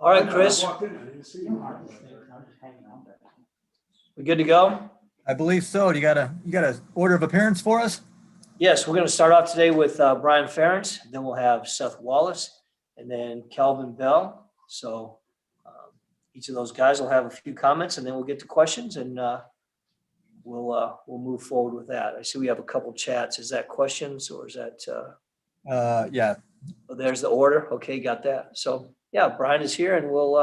All right, Chris. We good to go? I believe so. You got a order of appearance for us? Yes, we're going to start off today with Brian Ferentz. Then we'll have Seth Wallace and then Kelvin Bell. So each of those guys will have a few comments, and then we'll get to questions, and we'll move forward with that. I see we have a couple chats. Is that questions or is that? Yeah. Oh, there's the order. Okay, got that. So yeah, Brian is here, and we'll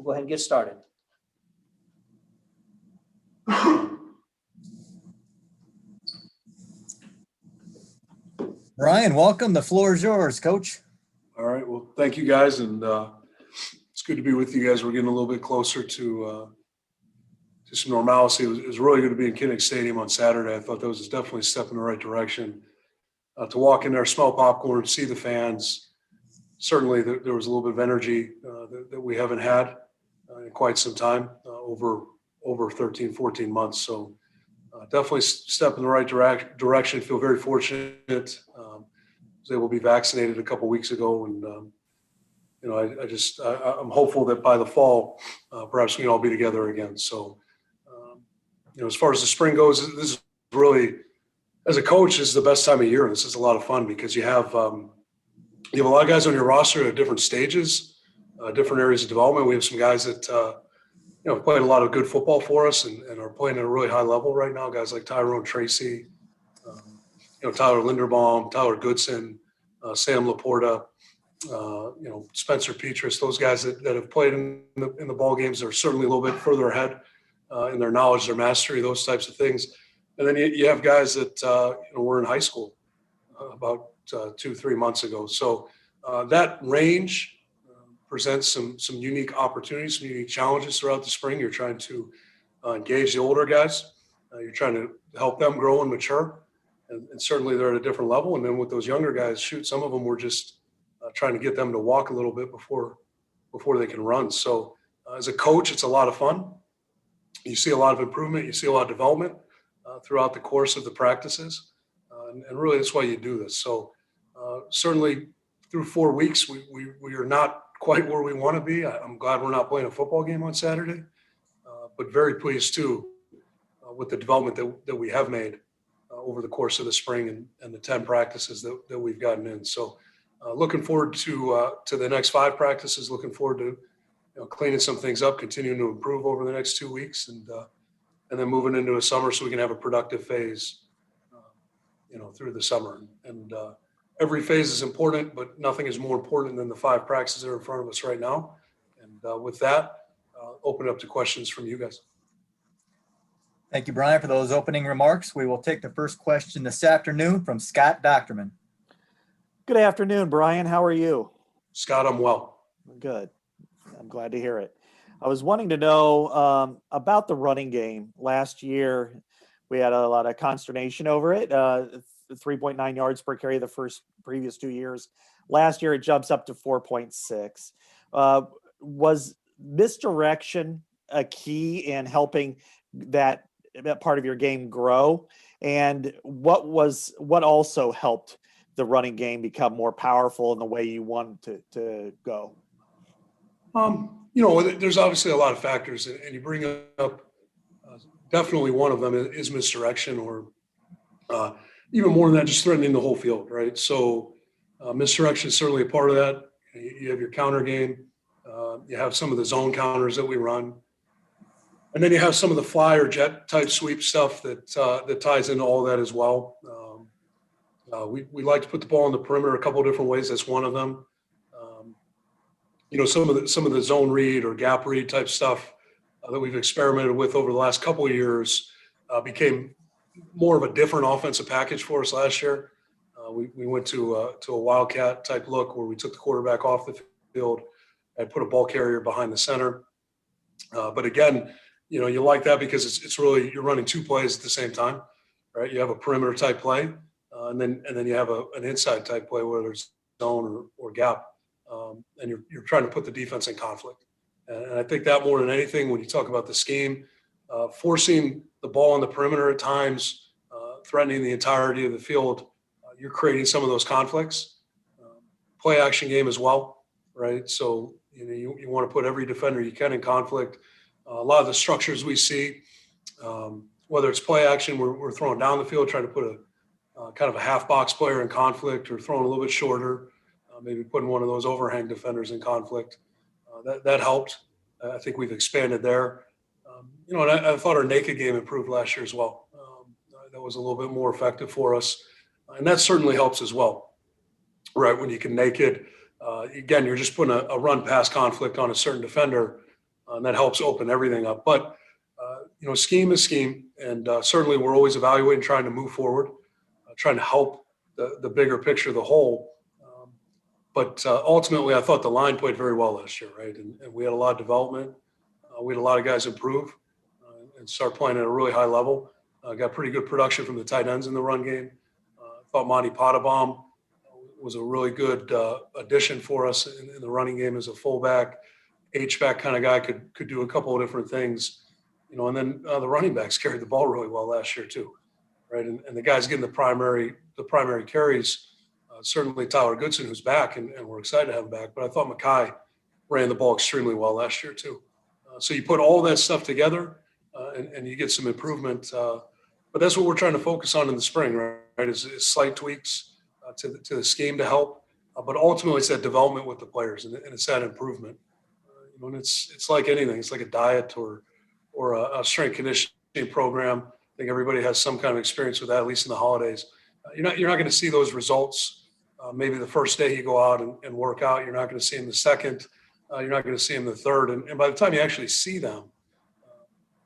go ahead and get started. Brian, welcome. The floor is yours, Coach. All right. Well, thank you guys, and it's good to be with you guys. We're getting a little bit closer to some normalcy. It was really good to be in Kinnick Stadium on Saturday. I thought that was definitely a step in the right direction. To walk in there, smell popcorn, see the fans. Certainly, there was a little bit of energy that we haven't had in quite some time, over 13, 14 months. So definitely step in the right direction. Feel very fortunate. Was able to be vaccinated a couple weeks ago, and I'm hopeful that by the fall, perhaps we can all be together again. So, as far as the spring goes, this is really, as a coach, this is the best time of year. This is a lot of fun because you have a lot of guys on your roster at different stages, different areas of development. We have some guys that played a lot of good football for us and are playing at a really high level right now. Guys like Tyrone Tracy, Tyler Linderbaum, Tyler Goodson, Sam Laporta, Spencer Petras. Those guys that have played in the ball games are certainly a little bit further ahead in their knowledge, their mastery, those types of things. And then you have guys that were in high school about 2-3 months ago. So that range presents some unique opportunities, some unique challenges throughout the spring. You're trying to engage the older guys. You're trying to help them grow and mature. And certainly they're at a different level. And then with those younger guys, some of them were just trying to get them to walk a little bit before they can run. So as a coach, it's a lot of fun. You see a lot of improvement. You see a lot of development throughout the course of the practices. And really, that's why you do this. So certainly through 4 weeks, we are not quite where we want to be. I'm glad we're not playing a football game on Saturday, but very pleased too with the development that we have made over the course of the spring and the 10 practices that we've gotten in. So looking forward to the next 5 practices, looking forward to cleaning some things up, continuing to improve over the next 2 weeks, and then moving into a summer so we can have a productive phase, through the summer. And every phase is important, but nothing is more important than the 5 practices that are in front of us right now. And with that, open it up to questions from you guys. Thank you, Brian, for those opening remarks. We will take the first question this afternoon from Scott Docterman. Good afternoon, Brian. How are you? Scott, I'm well. Good. I'm glad to hear it. I was wanting to know about the running game. Last year, we had a lot of consternation over it. 3.9 yards per carry the previous 2 years. Last year, it jumps up to 4.6. Was misdirection a key in helping that part of your game grow? And what also helped the running game become more powerful in the way you wanted to go? There's obviously a lot of factors, and you bring up definitely one of them is misdirection, or even more than that, just threatening the whole field, right? So misdirection is certainly a part of that. You have your counter game. You have some of the zone counters that we run. And then you have some of the fly or jet type sweep stuff that ties into all that as well. We like to put the ball on the perimeter a couple of different ways. That's one of them. Some of the zone read or gap read type stuff that we've experimented with over the last couple of years became more of a different offensive package for us last year. We went to a wildcat type look where we took the quarterback off the field and put a ball carrier behind the center. But again, you like that because it's really, you're running 2 plays at the same time, right? You have a perimeter type play, and then you have an inside type play, whether it's zone or gap, and you're trying to put the defense in conflict. And I think that more than anything, when you talk about the scheme, forcing the ball on the perimeter at times, threatening the entirety of the field, you're creating some of those conflicts. Play action game as well, right? So You want to put every defender you can in conflict. A lot of the structures we see, whether it's play action, we're throwing down the field, trying to put a kind of a half box player in conflict, or throwing a little bit shorter, maybe putting one of those overhang defenders in conflict. That helped. I think we've expanded there. And I thought our naked game improved last year as well. That was a little bit more effective for us. And that certainly helps as well, right? When you can naked, again, you're just putting a run pass conflict on a certain defender, and that helps open everything up. But, scheme is scheme. And certainly we're always evaluating, trying to move forward, trying to help the bigger picture, the whole. But ultimately, I thought the line played very well last year, right? And we had a lot of development. We had a lot of guys improve and start playing at a really high level. Got pretty good production from the tight ends in the run game. Thought Monty Pottebaum was a really good addition for us in the running game as a fullback, H-back kind of guy, could do a couple of different things, and then the running backs carried the ball really well last year too, right? And the guys getting the primary carries, certainly Tyler Goodson, who's back, and we're excited to have him back. But I thought Mackay ran the ball extremely well last year too. So you put all that stuff together and you get some improvement. But that's what we're trying to focus on in the spring, right? Is slight tweaks to the scheme to help. But ultimately, it's that development with the players, and it's that improvement. And it's like anything. It's like a diet or a strength conditioning program. I think everybody has some kind of experience with that, at least in the holidays. You're not going to see those results. Maybe the first day you go out and work out, you're not going to see them the second. You're not going to see them the third. And by the time you actually see them,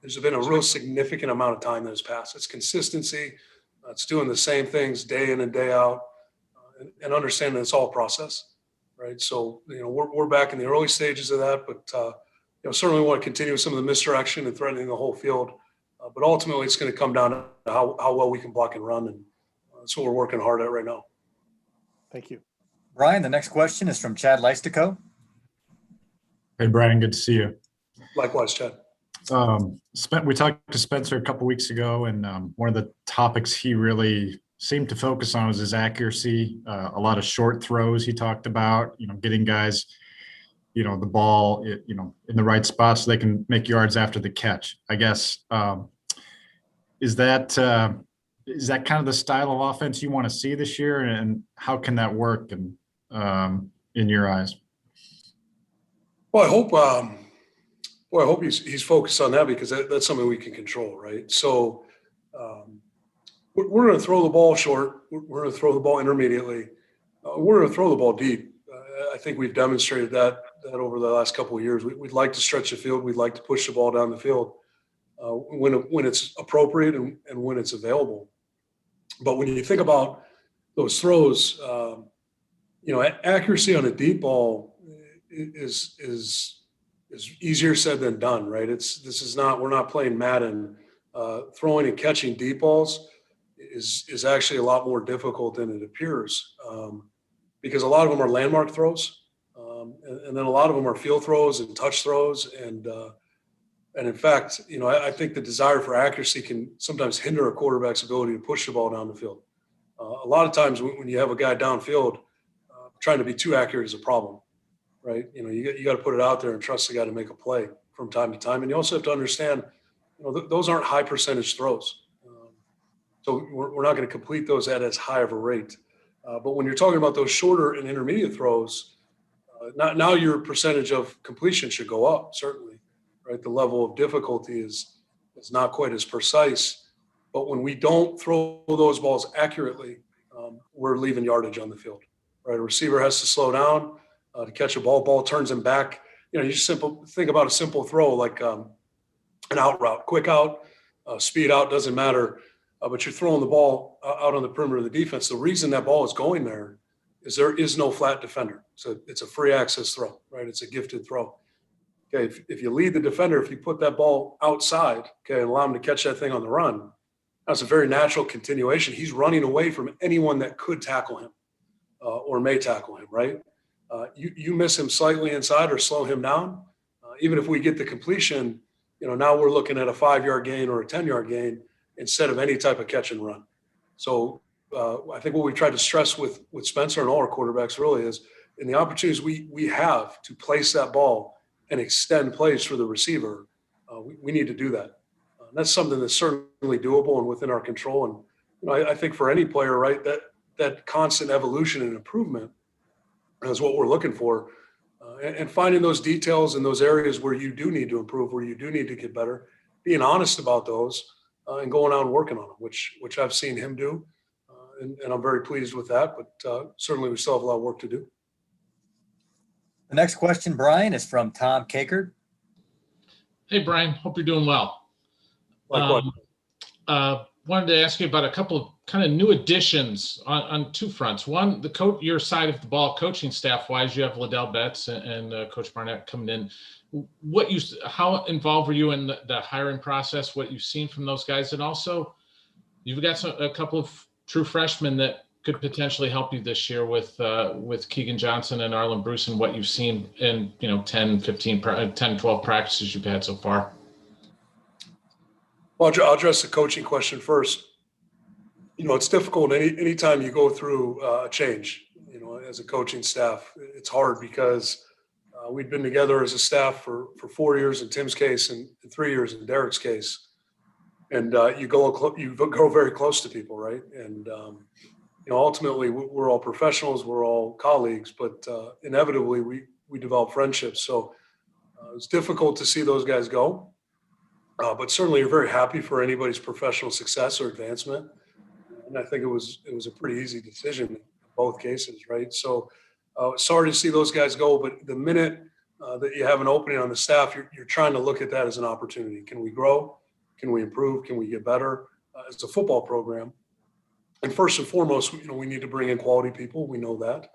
there's been a real significant amount of time that has passed. It's consistency. It's doing the same things day in and day out, and understanding it's all a process, right? So, we're back in the early stages of that, but, certainly want to continue with some of the misdirection and threatening the whole field. But ultimately, it's going to come down to how well we can block and run. And that's what we're working hard at right now. Thank you. Brian, the next question is from Chad Leistico. Hey, Brian, good to see you. Likewise, Chad. We talked to Spencer a couple weeks ago, and one of the topics he really seemed to focus on was his accuracy. A lot of short throws he talked about, getting guys, the ball, in the right spot so they can make yards after the catch. I guess, is that kind of the style of offense you want to see this year, and how can that work in your eyes? Well, I hope he's focused on that, because that's something we can control, right? So we're going to throw the ball short. We're going to throw the ball intermediately. We're going to throw the ball deep. I think we've demonstrated that over the last couple of years. We'd like to stretch the field. We'd like to push the ball down the field when it's appropriate and when it's available. But when you think about those throws, accuracy on a deep ball is easier said than done, right? We're not playing Madden. Throwing and catching deep balls is actually a lot more difficult than it appears, because a lot of them are landmark throws, and then a lot of them are field throws and touch throws, and in fact, I think the desire for accuracy can sometimes hinder a quarterback's ability to push the ball down the field. A lot of times when you have a guy downfield, trying to be too accurate is a problem. Right. You got to put it out there and trust the guy to make a play from time to time. And you also have to understand, those aren't high percentage throws. So we're not going to complete those at as high of a rate. But when you're talking about those shorter and intermediate throws, now your percentage of completion should go up, certainly. Right. The level of difficulty is not quite as precise. But when we don't throw those balls accurately, we're leaving yardage on the field. Right. A receiver has to slow down to catch a ball turns him back. You just think about a simple throw like an out route, quick out, speed out, doesn't matter. But you're throwing the ball out on the perimeter of the defense. The reason that ball is going there is no flat defender. So it's a free access throw, right? It's a gifted throw. Okay, if you lead the defender, if you put that ball outside, okay, and allow him to catch that thing on the run, that's a very natural continuation. He's running away from anyone that could tackle him or may tackle him, right? You miss him slightly inside or slow him down. Even if we get the completion, now we're looking at a 5-yard gain or a 10-yard gain instead of any type of catch and run. So I think what we tried to stress with Spencer and all our quarterbacks really is and the opportunities we have to place that ball and extend plays for the receiver, we need to do that. That's something that's certainly doable and within our control. And I think for any player, right, that constant evolution and improvement is what we're looking for, and finding those details in those areas where you do need to improve, where you do need to get better, being honest about those, and going out and working on them, which I've seen him do, and I'm very pleased with that. But certainly we still have a lot of work to do. The next question, Brian, is from Tom Kakert. Hey, Brian, hope you're doing well. Likewise. Wanted to ask you about a couple of kind of new additions on two fronts. One, your side of the ball, coaching staff wise, you have Liddell Betts and Coach Barnett coming in. How involved were you in the hiring process? What you've seen from those guys, and also you've got a couple of true freshmen that could potentially help you this year with Keegan Johnson and Arlen Bruce, and what you've seen in 10, 12 practices you've had so far. Well, I'll address the coaching question first. It's difficult anytime you go through a change, as a coaching staff. It's hard because we'd been together as a staff for 4 years in Tim's case and 3 years in Derek's case. And you go very close to people, right? And, ultimately we're all professionals, we're all colleagues, but inevitably we develop friendships. So it's difficult to see those guys go. But certainly you're very happy for anybody's professional success or advancement. And I think it was a pretty easy decision in both cases, right? So sorry to see those guys go, but the minute that you have an opening on the staff, you're trying to look at that as an opportunity. Can we grow? Can we improve? Can we get better as a football program? And first and foremost, we need to bring in quality people. We know that.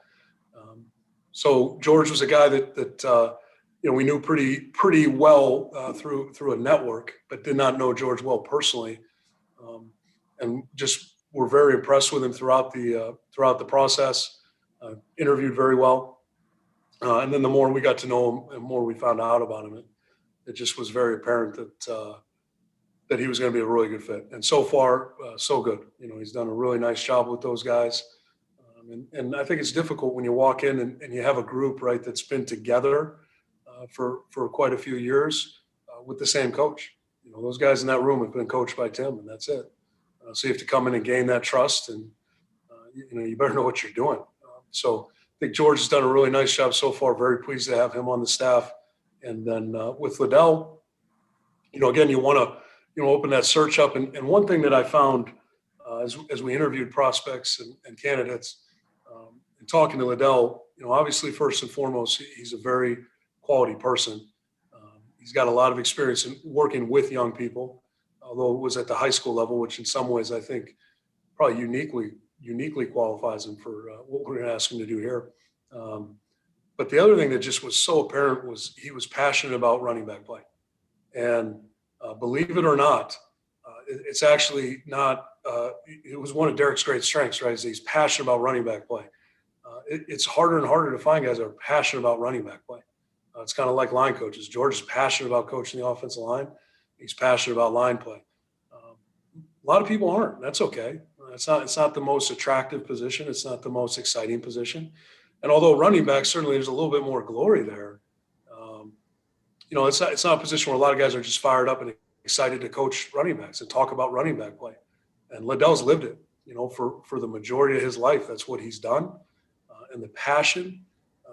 So George was a guy that we knew pretty well through a network, but did not know George well personally, and just were very impressed with him throughout the process. Interviewed very well, and then the more we got to know him, and more we found out about him, it just was very apparent that he was going to be a really good fit. And so far, so good. He's done a really nice job with those guys, and I think it's difficult when you walk in and you have a group, right, that's been together for quite a few years with the same coach. Those guys in that room have been coached by Tim, and that's it. So you have to come in and gain that trust, and you better know what you're doing. So I think George has done a really nice job so far. Very pleased to have him on the staff. And then with Liddell, again, you want to open that search up. And one thing that I found as we interviewed prospects and candidates, and talking to Liddell, obviously first and foremost, he's a very quality person. He's got a lot of experience in working with young people, although it was at the high school level, which in some ways I think probably uniquely qualifies him for what we're going to ask him to do here. But the other thing that just was so apparent was he was passionate about running back play. And believe it or not, it's actually not, it was one of Derek's great strengths, right? Is he's passionate about running back play. It's harder and harder to find guys that are passionate about running back play. It's kind of like line coaches. George is passionate about coaching the offensive line. He's passionate about line play. A lot of people aren't. That's okay. It's not the most attractive position. It's not the most exciting position. And although running back, certainly there's a little bit more glory there. It's not a position where a lot of guys are just fired up and excited to coach running backs and talk about running back play. And Liddell's lived it, for the majority of his life. That's what he's done. And the passion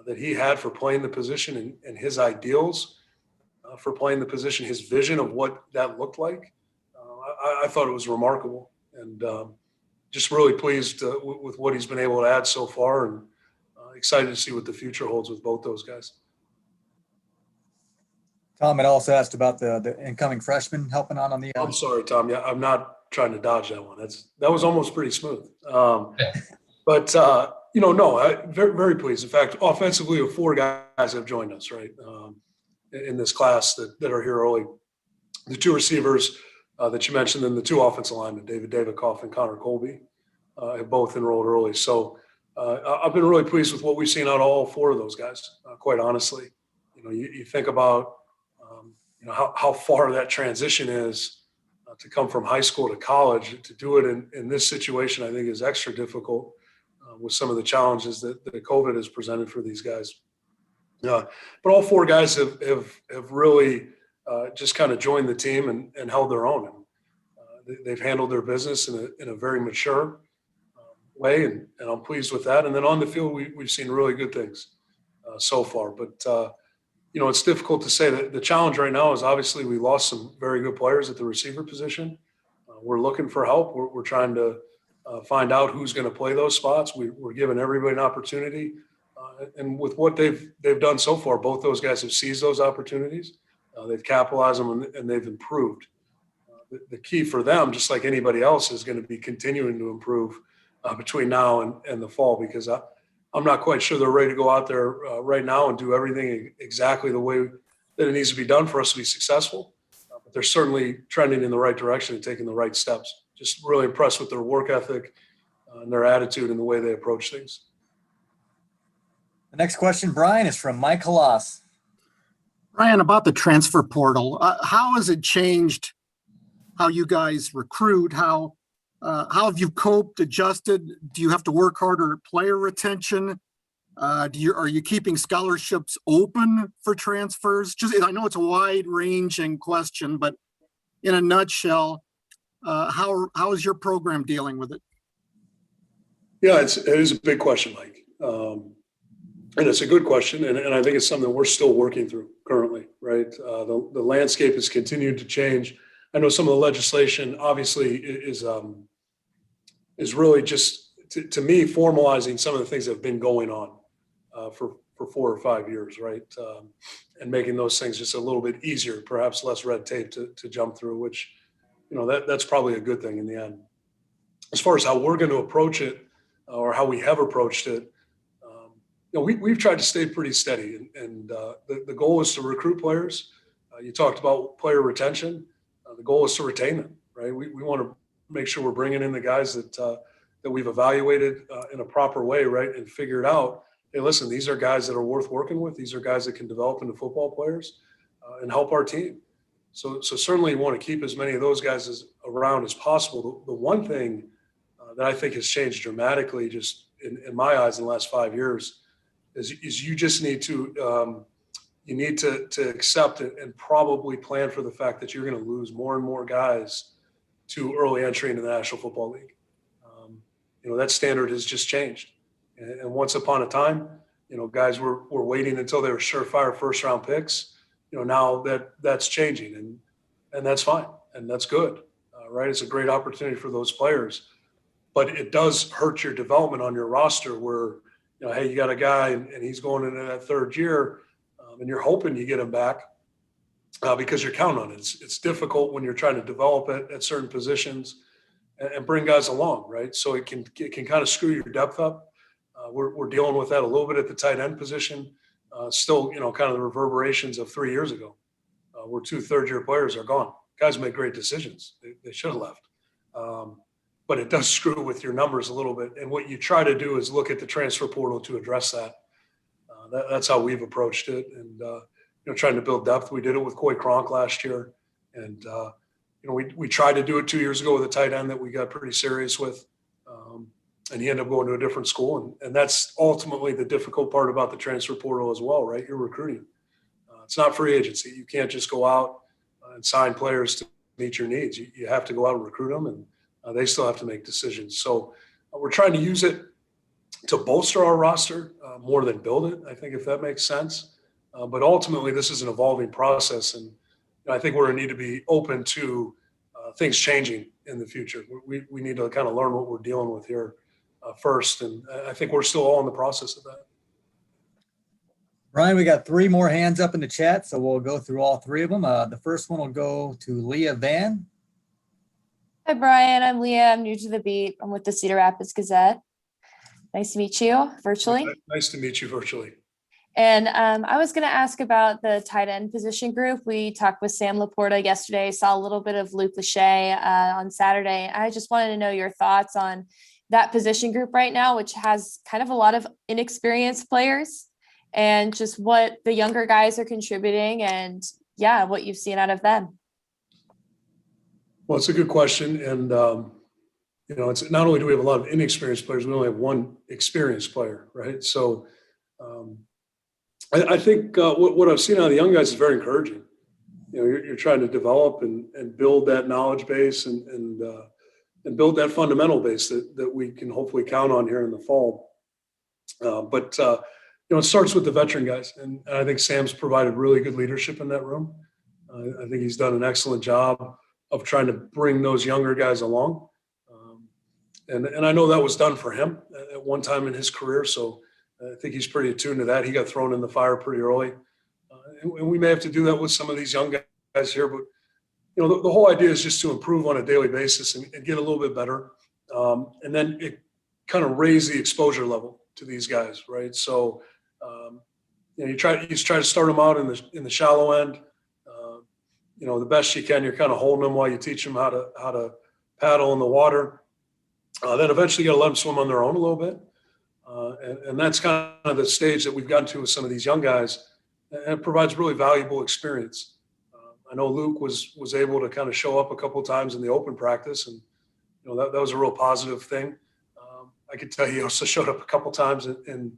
that he had for playing the position and his ideals for playing the position, his vision of what that looked like, I thought it was remarkable. And just really pleased with what he's been able to add so far, and excited to see what the future holds with both those guys. Tom had also asked about the incoming freshman helping out on the. I'm sorry, Tom. Yeah, I'm not trying to dodge that one. That was almost pretty smooth. But very, very pleased. In fact, offensively, 4 guys have joined us, right, in this class that are here early. The 2 receivers that you mentioned, and the 2 offensive linemen, David Davidoff and Connor Colby, have both enrolled early. So I've been really pleased with what we've seen out of all 4 of those guys, quite honestly. You think about how far that transition is to come from high school to college. To do it in this situation, I think is extra difficult with some of the challenges that COVID has presented for these guys. But all four guys have really just kind of joined the team and held their own. And they've handled their business in a very mature way, and I'm pleased with that. And then on the field, we've seen really good things so far. But it's difficult to say. That the challenge right now is obviously we lost some very good players at the receiver position. We're looking for help. We're trying to find out who's going to play those spots. We're giving everybody an opportunity. And with what they've done so far, both those guys have seized those opportunities. They've capitalized them and they've improved. The key for them, just like anybody else, is going to be continuing to improve between now and the fall, because I'm not quite sure they're ready to go out there right now and do everything exactly the way that it needs to be done for us to be successful. But they're certainly trending in the right direction and taking the right steps. Just really impressed with their work ethic and their attitude and the way they approach things. The next question, Brian, is from Mike Halas. Brian, about the transfer portal, how has it changed how you guys recruit? How have you coped, adjusted? Do you have to work harder at player retention? Are you keeping scholarships open for transfers? I know it's a wide-ranging question, but in a nutshell, how is your program dealing with it? Yeah, it is a big question, Mike. And it's a good question, and I think it's something we're still working through currently, right? The landscape has continued to change. I know some of the legislation obviously is really just, to me, formalizing some of the things that have been going on for 4 or 5 years, right? And making those things just a little bit easier, perhaps less red tape to jump through, which, that's probably a good thing in the end. As far as how we're going to approach it, or how we have approached it, we've tried to stay pretty steady, and the goal is to recruit players. You talked about player retention. The goal is to retain them, right? We want to make sure we're bringing in the guys that we've evaluated in a proper way, right, and figured out, hey, listen, these are guys that are worth working with. These are guys that can develop into football players and help our team. So certainly you want to keep as many of those guys around as possible. The one thing that I think has changed dramatically, just in my eyes, in the last 5 years, is you just need to accept it and probably plan for the fact that you're going to lose more and more guys to early entry into the National Football League. That standard has just changed. And once upon a time, guys were waiting until they were surefire first round picks. Now that's changing, and that's fine, and that's good, right? It's a great opportunity for those players, but it does hurt your development on your roster where, hey, you got a guy and he's going into that third year, and you're hoping you get him back because you're counting on it. It's difficult when you're trying to develop it at certain positions and bring guys along, right? So it can kind of screw your depth up. We're dealing with that a little bit at the tight end position. Still, kind of the reverberations of 3 years ago, where 2 third-year players are gone. Guys make great decisions. They should have left. But it does screw with your numbers a little bit. And what you try to do is look at the transfer portal to address that. That's how we've approached it. And, trying to build depth. We did it with Coy Cronk last year. And, we tried to do it 2 years ago with a tight end that we got pretty serious with. And he ended up going to a different school. And that's ultimately the difficult part about the transfer portal as well, right? You're recruiting. It's not free agency. You can't just go out and sign players to meet your needs. You have to go out and recruit them, and they still have to make decisions. So we're trying to use it to bolster our roster more than build it, I think, if that makes sense. But ultimately, this is an evolving process, and I think we're going to need to be open to things changing in the future. We need to kind of learn what we're dealing with here first, and I think we're still all in the process of that. Brian, we got 3 more hands up in the chat, so we'll go through all 3 of them. The first one will go to Leah Van. Hi, Brian. I'm Leah. I'm new to the beat. I'm with the Cedar Rapids Gazette. Nice to meet you virtually. Nice to meet you virtually. And I was going to ask about the tight end position group. We talked with Sam Laporta yesterday, saw a little bit of Luke Lachey on Saturday. I just wanted to know your thoughts on that position group right now, which has kind of a lot of inexperienced players, and just what the younger guys are contributing and, yeah, what you've seen out of them. Well, it's a good question. And, it's not only do we have a lot of inexperienced players, we only have one experienced player, right? So I think what I've seen out of the young guys is very encouraging. You're trying to develop and build that knowledge base and build that fundamental base that we can hopefully count on here in the fall. But it starts with the veteran guys, and I think Sam's provided really good leadership in that room. I think he's done an excellent job of trying to bring those younger guys along. And I know that was done for him at one time in his career, so I think he's pretty attuned to that. He got thrown in the fire pretty early. And we may have to do that with some of these young guys here, but the whole idea is just to improve on a daily basis and get a little bit better, and then it kind of raise the exposure level to these guys, right? So you try to start them out in the shallow end. The best you can. You're kind of holding them while you teach them how to paddle in the water. Then eventually you got to let them swim on their own a little bit, and that's kind of the stage that we've gotten to with some of these young guys. And it provides really valuable experience. I know Luke was able to kind of show up a couple of times in the open practice, and that was a real positive thing. I could tell he also showed up a couple of times in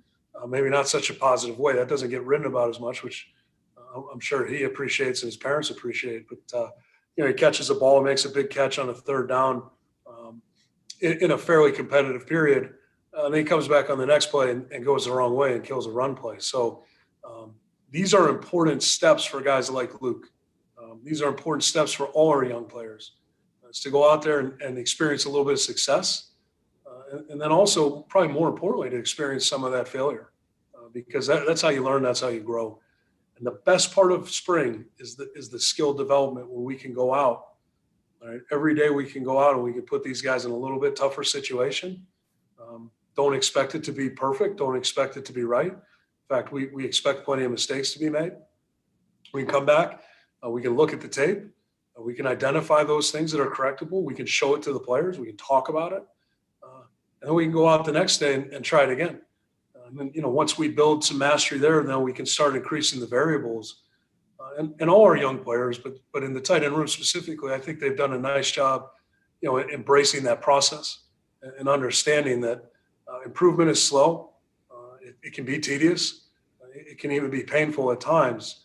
maybe not such a positive way. That doesn't get written about as much, which I'm sure he appreciates and his parents appreciate. But he catches a ball and makes a big catch on a third down in a fairly competitive period. Then he comes back on the next play and goes the wrong way and kills a run play. So these are important steps for guys like Luke. These are important steps for all our young players. It's to go out there and experience a little bit of success. And then also, probably more importantly, to experience some of that failure. Because that's how you learn, that's how you grow. And the best part of spring is the skill development where we can go out. Right? Every day we can go out and we can put these guys in a little bit tougher situation. Don't expect it to be perfect. Don't expect it to be right. In fact, we expect plenty of mistakes to be made. We can come back. We can look at the tape. We can identify those things that are correctable. We can show it to the players. We can talk about it. And then we can go out the next day and try it again. And then, once we build some mastery there, then we can start increasing the variables. And all our young players, but in the tight end room specifically, I think they've done a nice job, embracing that process and understanding that improvement is slow. It can be tedious. It can even be painful at times.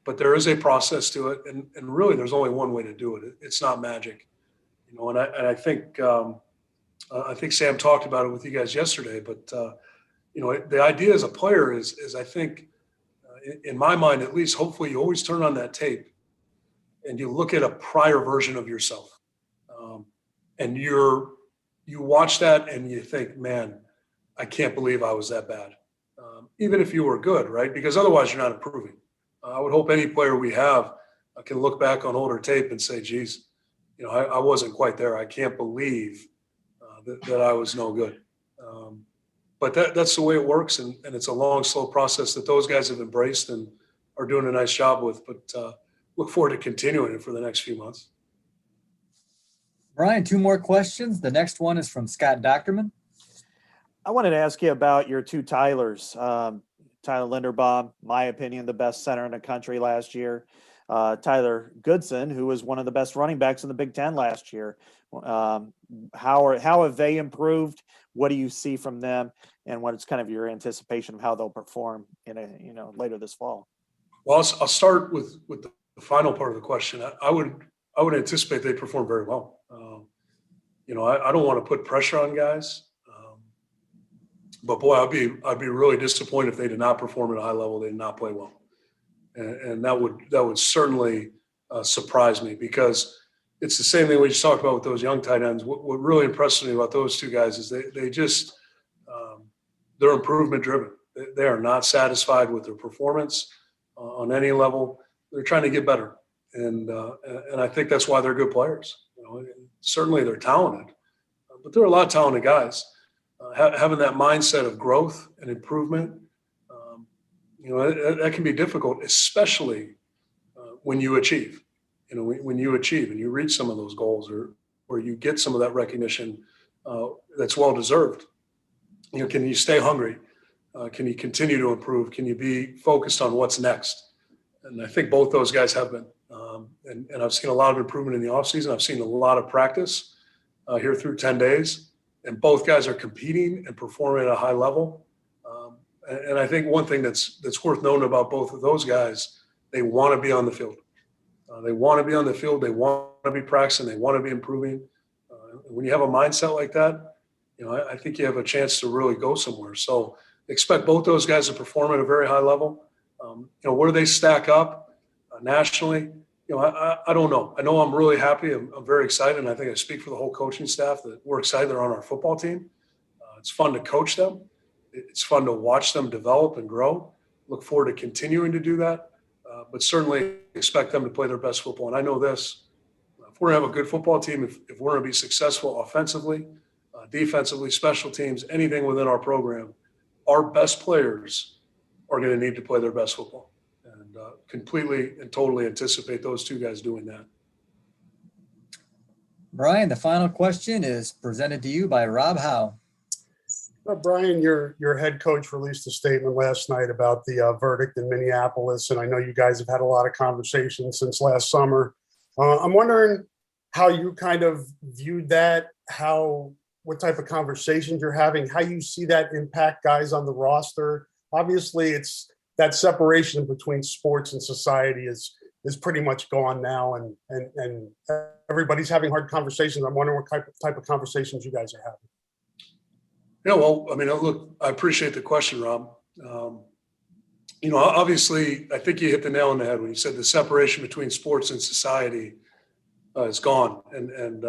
But there is a process to it, and really, there's only one way to do it. It's not magic, And I think Sam talked about it with you guys yesterday. But the idea as a player is I think, in my mind at least, hopefully you always turn on that tape, and you look at a prior version of yourself, and you watch that and you think, man, I can't believe I was that bad, even if you were good, right? Because otherwise you're not improving. I would hope any player we have can look back on older tape and say, geez, I wasn't quite there. I can't believe that I was no good. But that's the way it works, and it's a long, slow process that those guys have embraced and are doing a nice job with. But look forward to continuing it for the next few months. Brian, 2 more questions. The next one is from Scott Docterman. I wanted to ask you about your 2 Tylers. Tyler Linderbaum, my opinion, the best center in the country last year. Tyler Goodson, who was one of the best running backs in the Big Ten last year. How have they improved? What do you see from them, and what is kind of your anticipation of how they'll perform later this fall? Well, I'll start with the final part of the question. I would anticipate they perform very well. I don't want to put pressure on guys. But boy, I'd be really disappointed if they did not perform at a high level. They did not play well, and that would certainly surprise me, because it's the same thing we just talked about with those young tight ends. What really impresses me about those 2 guys is they just they're improvement driven. They are not satisfied with their performance on any level. They're trying to get better, and I think that's why they're good players. Certainly they're talented, but there are a lot of talented guys. Having that mindset of growth and improvement, that can be difficult, especially when you achieve. When you achieve and you reach some of those goals, or you get some of that recognition that's well deserved. Can you stay hungry? Can you continue to improve? Can you be focused on what's next? And I think both those guys have been. And I've seen a lot of improvement in the offseason. I've seen a lot of practice. here through 10 days, and both guys are competing and performing at a high level. And I think one thing that's worth noting about both of those guys, they want to be on the field. They want to be on the field. They want to be practicing. They want to be improving. When you have a mindset like that, I think you have a chance to really go somewhere. So expect both those guys to perform at a very high level. Where they stack up nationally, I don't know. I know I'm really happy. I'm very excited. And I think I speak for the whole coaching staff that we're excited they're on our football team. It's fun to coach them. It's fun to watch them develop and grow. Look forward to continuing to do that. But certainly expect them to play their best football. And I know this, if we're going to have a good football team, if we're going to be successful offensively, defensively, special teams, anything within our program, our best players are going to need to play their best football. And completely and totally anticipate those two guys doing that. Brian, the final question is presented to you by Rob Howe. Brian, your head coach released a statement last night about the verdict in Minneapolis, and I know you guys have had a lot of conversations since last summer. I'm wondering how you kind of viewed that, what type of conversations you're having, how you see that impact guys on the roster. Obviously, it's that separation between sports and society is pretty much gone now, and everybody's having hard conversations. I'm wondering what type of conversations you guys are having. Yeah, well, I mean, look, I appreciate the question, Rob. Obviously, I think you hit the nail on the head when you said the separation between sports and society is gone. And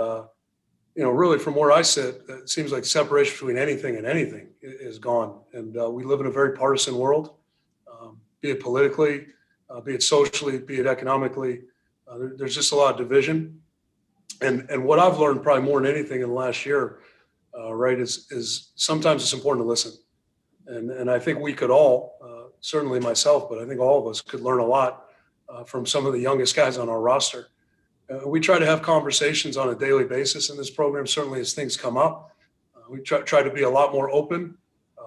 really from where I sit, it seems like separation between anything and anything is gone. And we live in a very partisan world, be it politically, be it socially, be it economically. There's just a lot of division. And what I've learned probably more than anything in the last year, is sometimes it's important to listen. And I think we could all, certainly myself, but I think all of us could learn a lot from some of the youngest guys on our roster. We try to have conversations on a daily basis in this program, certainly as things come up. We try to be a lot more open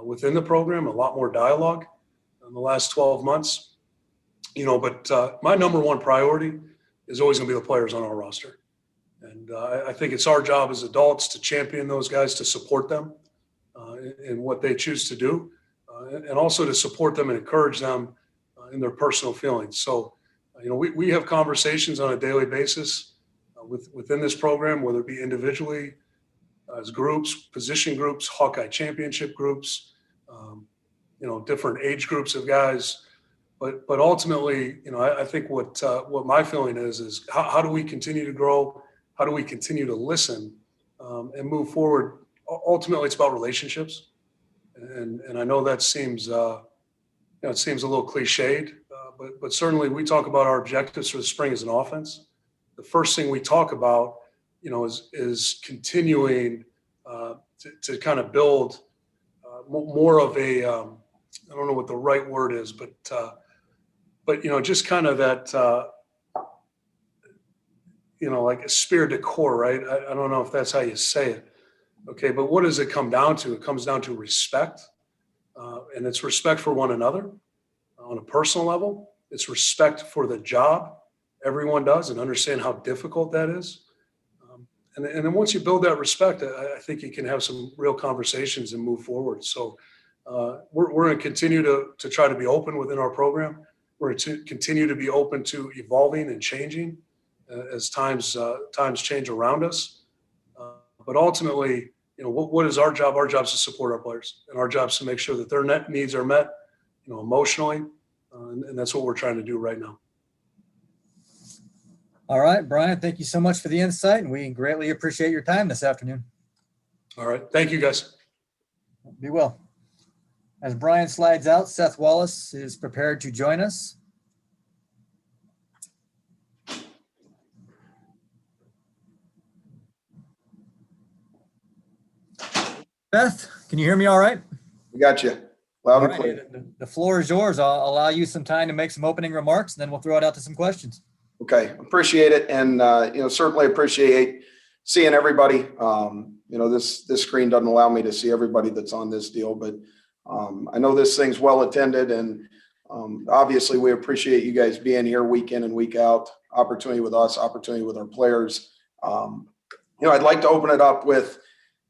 within the program, a lot more dialogue in the last 12 months. But my number one priority is always going to be the players on our roster. And I think it's our job as adults to champion those guys, to support them in what they choose to do, and also to support them and encourage them in their personal feelings. So, we have conversations on a daily basis within this program, whether it be individually, as groups, position groups, Hawkeye championship groups, different age groups of guys. But ultimately, I think what my feeling is how do we continue to grow? How do we continue to listen and move forward? Ultimately, it's about relationships, and I know that seems it seems a little cliched, but certainly we talk about our objectives for the spring as an offense. The first thing we talk about, is continuing to kind of build more of a I don't know what the right word is, but just kind of that. Like a spirit de corps, right? I don't know if that's how you say it. Okay, but what does it come down to? It comes down to respect, and it's respect for one another on a personal level. It's respect for the job everyone does and understand how difficult that is. And then once you build that respect, I think you can have some real conversations and move forward. So we're going to continue to try to be open within our program. We're going to continue to be open to evolving and changing as times change around us. But ultimately, what is our job? Our job is to support our players, and our job is to make sure that their needs are met, emotionally. And that's what we're trying to do right now. All right, Brian, thank you so much for the insight, and we greatly appreciate your time this afternoon. All right. Thank you, guys. Be well. As Brian slides out, Seth Wallace is prepared to join us. Seth, can you hear me all right? We got you loud and All clear. right, the floor is yours. I'll allow you some time to make some opening remarks, and then we'll throw it out to some questions. Okay, appreciate it, and certainly appreciate seeing everybody. This screen doesn't allow me to see everybody that's on this deal, but I know this thing's well attended, and obviously we appreciate you guys being here week in and week out. Opportunity with us, opportunity with our players. I'd like to open it up with,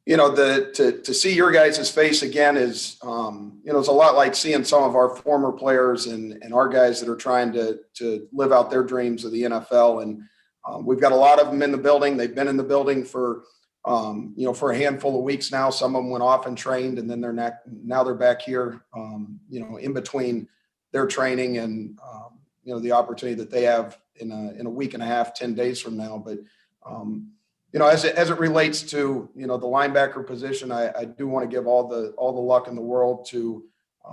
to see your guys' face again is, it's a lot like seeing some of our former players and our guys that are trying to live out their dreams of the NFL. And we've got a lot of them in the building. They've been in the building for a handful of weeks now. Some of them went off and trained, and then now they're back here, in between their training and, the opportunity that they have in a week and a half, 10 days from now. But, as it relates to, the linebacker position, I do want to give all the luck in the world to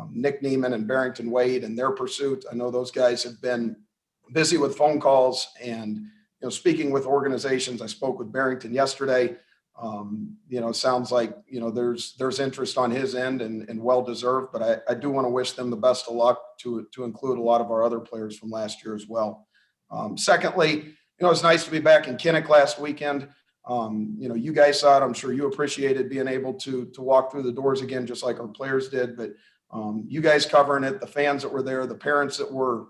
Nick Neiman and Barrington Wade and their pursuit. I know those guys have been busy with phone calls and, speaking with organizations. I spoke with Barrington yesterday. It sounds like, there's interest on his end and well-deserved, but I do want to wish them the best of luck to include a lot of our other players from last year as well. Secondly, it's nice to be back in Kinnick last weekend. You guys saw it. I'm sure you appreciated being able to walk through the doors again, just like our players did, but you guys covering it, the fans that were there, the parents that were,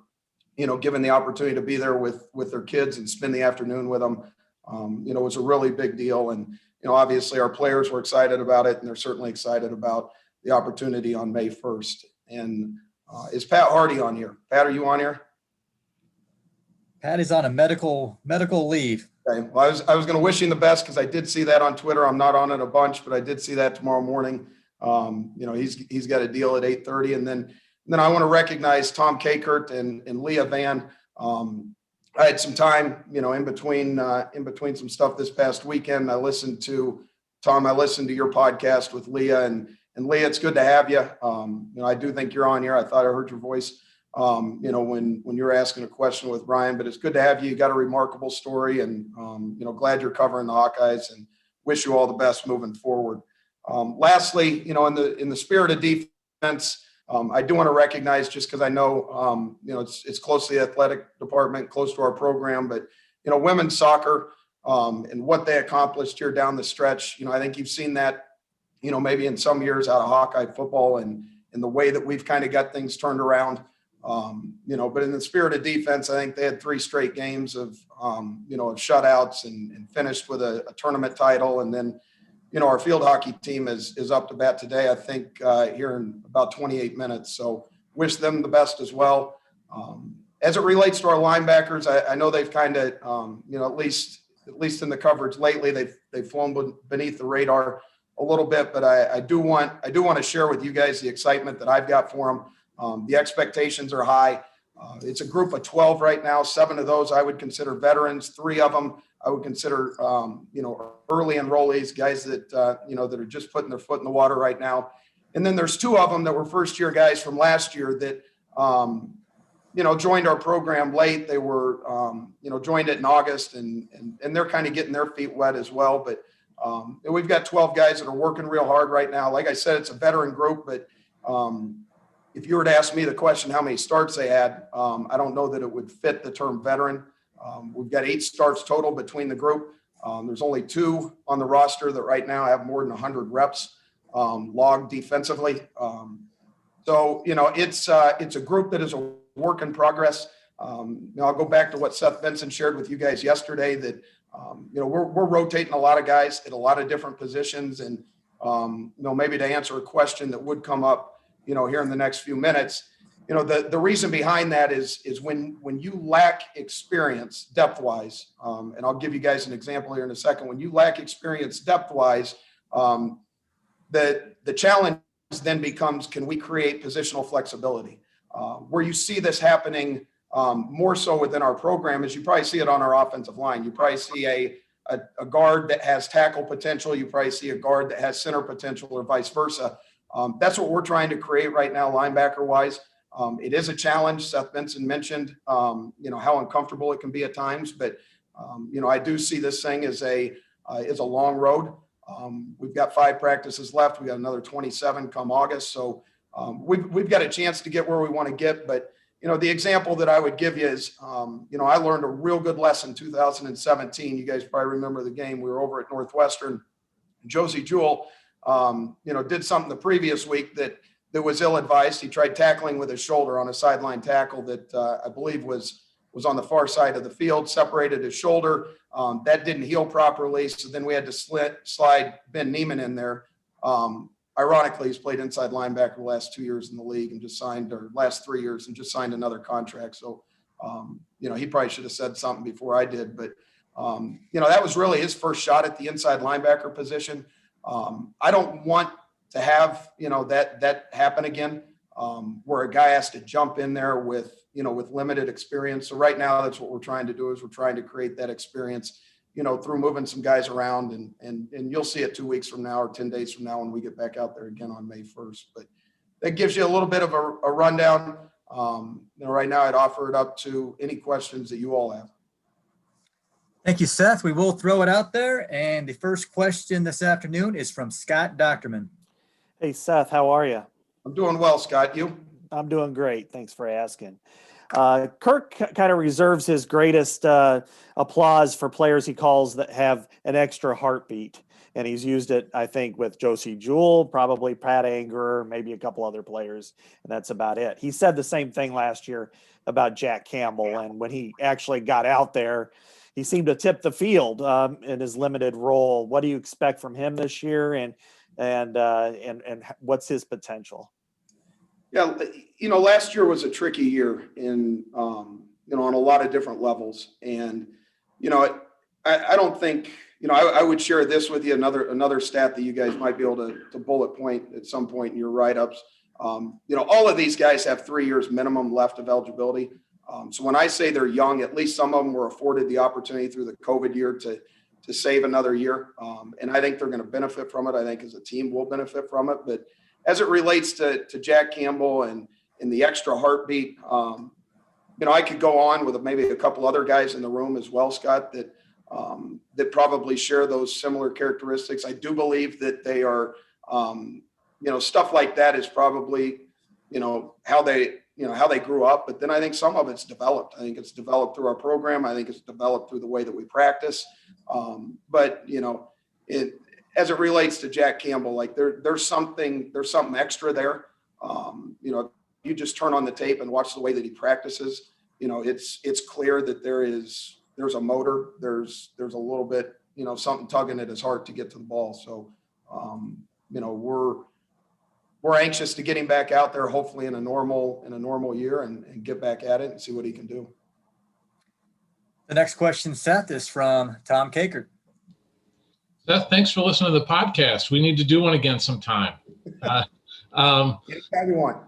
given the opportunity to be there with their kids and spend the afternoon with them, it was a really big deal. And, obviously our players were excited about it, and they're certainly excited about the opportunity on May 1st. And is Pat Hardy on here? Pat, are you on here? Pat is on a medical leave. Okay. Well, I was going to wish him the best because I did see that on Twitter. I'm not on it a bunch, but I did see that tomorrow morning. He's got a deal at 8:30, and then I want to recognize Tom Kakert and Leah Van. I had some time, in between some stuff this past weekend. I listened to your podcast with Leah, and Leah, it's good to have you. I do think you're on here. I thought I heard your voice, when you were asking a question with Brian, but it's good to have you. You got a remarkable story, and, glad you're covering the Hawkeyes, and wish you all the best moving forward. Lastly, in the spirit of defense, I do want to recognize, just because I know, it's close to the athletic department, close to our program, but, women's soccer and what they accomplished here down the stretch. I think you've seen that, maybe in some years out of Hawkeye football and the way that we've kind of got things turned around. But in the spirit of defense, I think they had 3 straight games of shutouts and finished with a tournament title. And then, our field hockey team is up to bat today, I think, here in about 28 minutes. So wish them the best as well. As it relates to our linebackers, I know they've kind of, at least in the coverage lately, they've flown beneath the radar a little bit, but I do want to share with you guys the excitement that I've got for them. The expectations are high. It's a group of 12 right now. 7 of those I would consider veterans. 3 of them I would consider, early enrollees, guys that, that are just putting their foot in the water right now. And then there's 2 of them that were first-year guys from last year that, joined our program late. They were, joined it in August, and they're kind of getting their feet wet as well. But we've got 12 guys that are working real hard right now. Like I said, it's a veteran group, but if you were to ask me the question how many starts they had, I don't know that it would fit the term veteran. We've got 8 starts total between the group. There's only 2 on the roster that right now have more than 100 reps logged defensively. So, it's a group that is a work in progress. I'll go back to what Seth Benson shared with you guys yesterday, that, we're rotating a lot of guys at a lot of different positions. And, maybe to answer a question that would come up, here in the next few minutes, the reason behind that is when you lack experience depth-wise, and I'll give you guys an example here in a second. When you lack experience depth-wise, the challenge then becomes, can we create positional flexibility? Where you see this happening more so within our program is you probably see it on our offensive line. You probably see a guard that has tackle potential. You probably see a guard that has center potential, or vice versa. That's what we're trying to create right now, linebacker-wise. It is a challenge. Seth Benson mentioned, how uncomfortable it can be at times, but, I do see this thing as a long road. We've got 5 practices left. We got another 27 come August. So we've got a chance to get where we want to get. But, the example that I would give you is, I learned a real good lesson in 2017. You guys probably remember the game. We were over at Northwestern. Josie Jewell, did something the previous week that was ill-advised. He tried tackling with his shoulder on a sideline tackle that I believe was was on the far side of the field, separated his shoulder. That didn't heal properly. So then we had to slide Ben Neiman in there. Ironically, he's played inside linebacker the last 2 years in the league and just signed, or last 3 years and just signed another contract. So, he probably should have said something before I did, but that was really his first shot at the inside linebacker position. I don't want to have, that happen again, where a guy has to jump in there with limited experience. So right now, that's what we're trying to do, is we're trying to create that experience, through moving some guys around, and you'll see it 2 weeks from now or 10 days from now when we get back out there again on May 1st. But that gives you a little bit of a rundown. Right now I'd offer it up to any questions that you all have. Thank you, Seth. We will throw it out there. And the first question this afternoon is from Scott Docterman. Hey, Seth, how are you? I'm doing well, Scott. You? I'm doing great. Thanks for asking. Kirk kind of reserves his greatest applause for players he calls that have an extra heartbeat. And he's used it, I think, with Josie Jewell, probably Pat Anger, maybe a couple other players, and that's about it. He said the same thing last year about Jack Campbell, and when he actually got out there, he seemed to tip the field in his limited role. What do you expect from him this year, and what's his potential? Yeah, last year was a tricky year on a lot of different levels, and I don't think. I would share this with you, another stat that you guys might be able to bullet point at some point in your write-ups. All of these guys have 3 years minimum left of eligibility. So when I say they're young, at least some of them were afforded the opportunity through the COVID year to save another year. And I think they're going to benefit from it. I think as a team we'll benefit from it. But as it relates to Jack Campbell and the extra heartbeat, I could go on with maybe a couple other guys in the room as well, Scott, that probably share those similar characteristics. I do believe that they are, stuff like that is probably, how they grew up. But then I think some of it's developed. I think it's developed through our program. I think it's developed through the way that we practice. But as it relates to Jack Campbell, like there's something extra there. You just turn on the tape and watch the way that he practices. It's clear that there's a motor, there's a little bit, something tugging at his heart to get to the ball. So, we're anxious to get him back out there, hopefully in a normal year and get back at it and see what he can do. The next question, Seth, is from Tom Kakert. Seth, thanks for listening to the podcast. We need to do one again sometime. Anytime you want.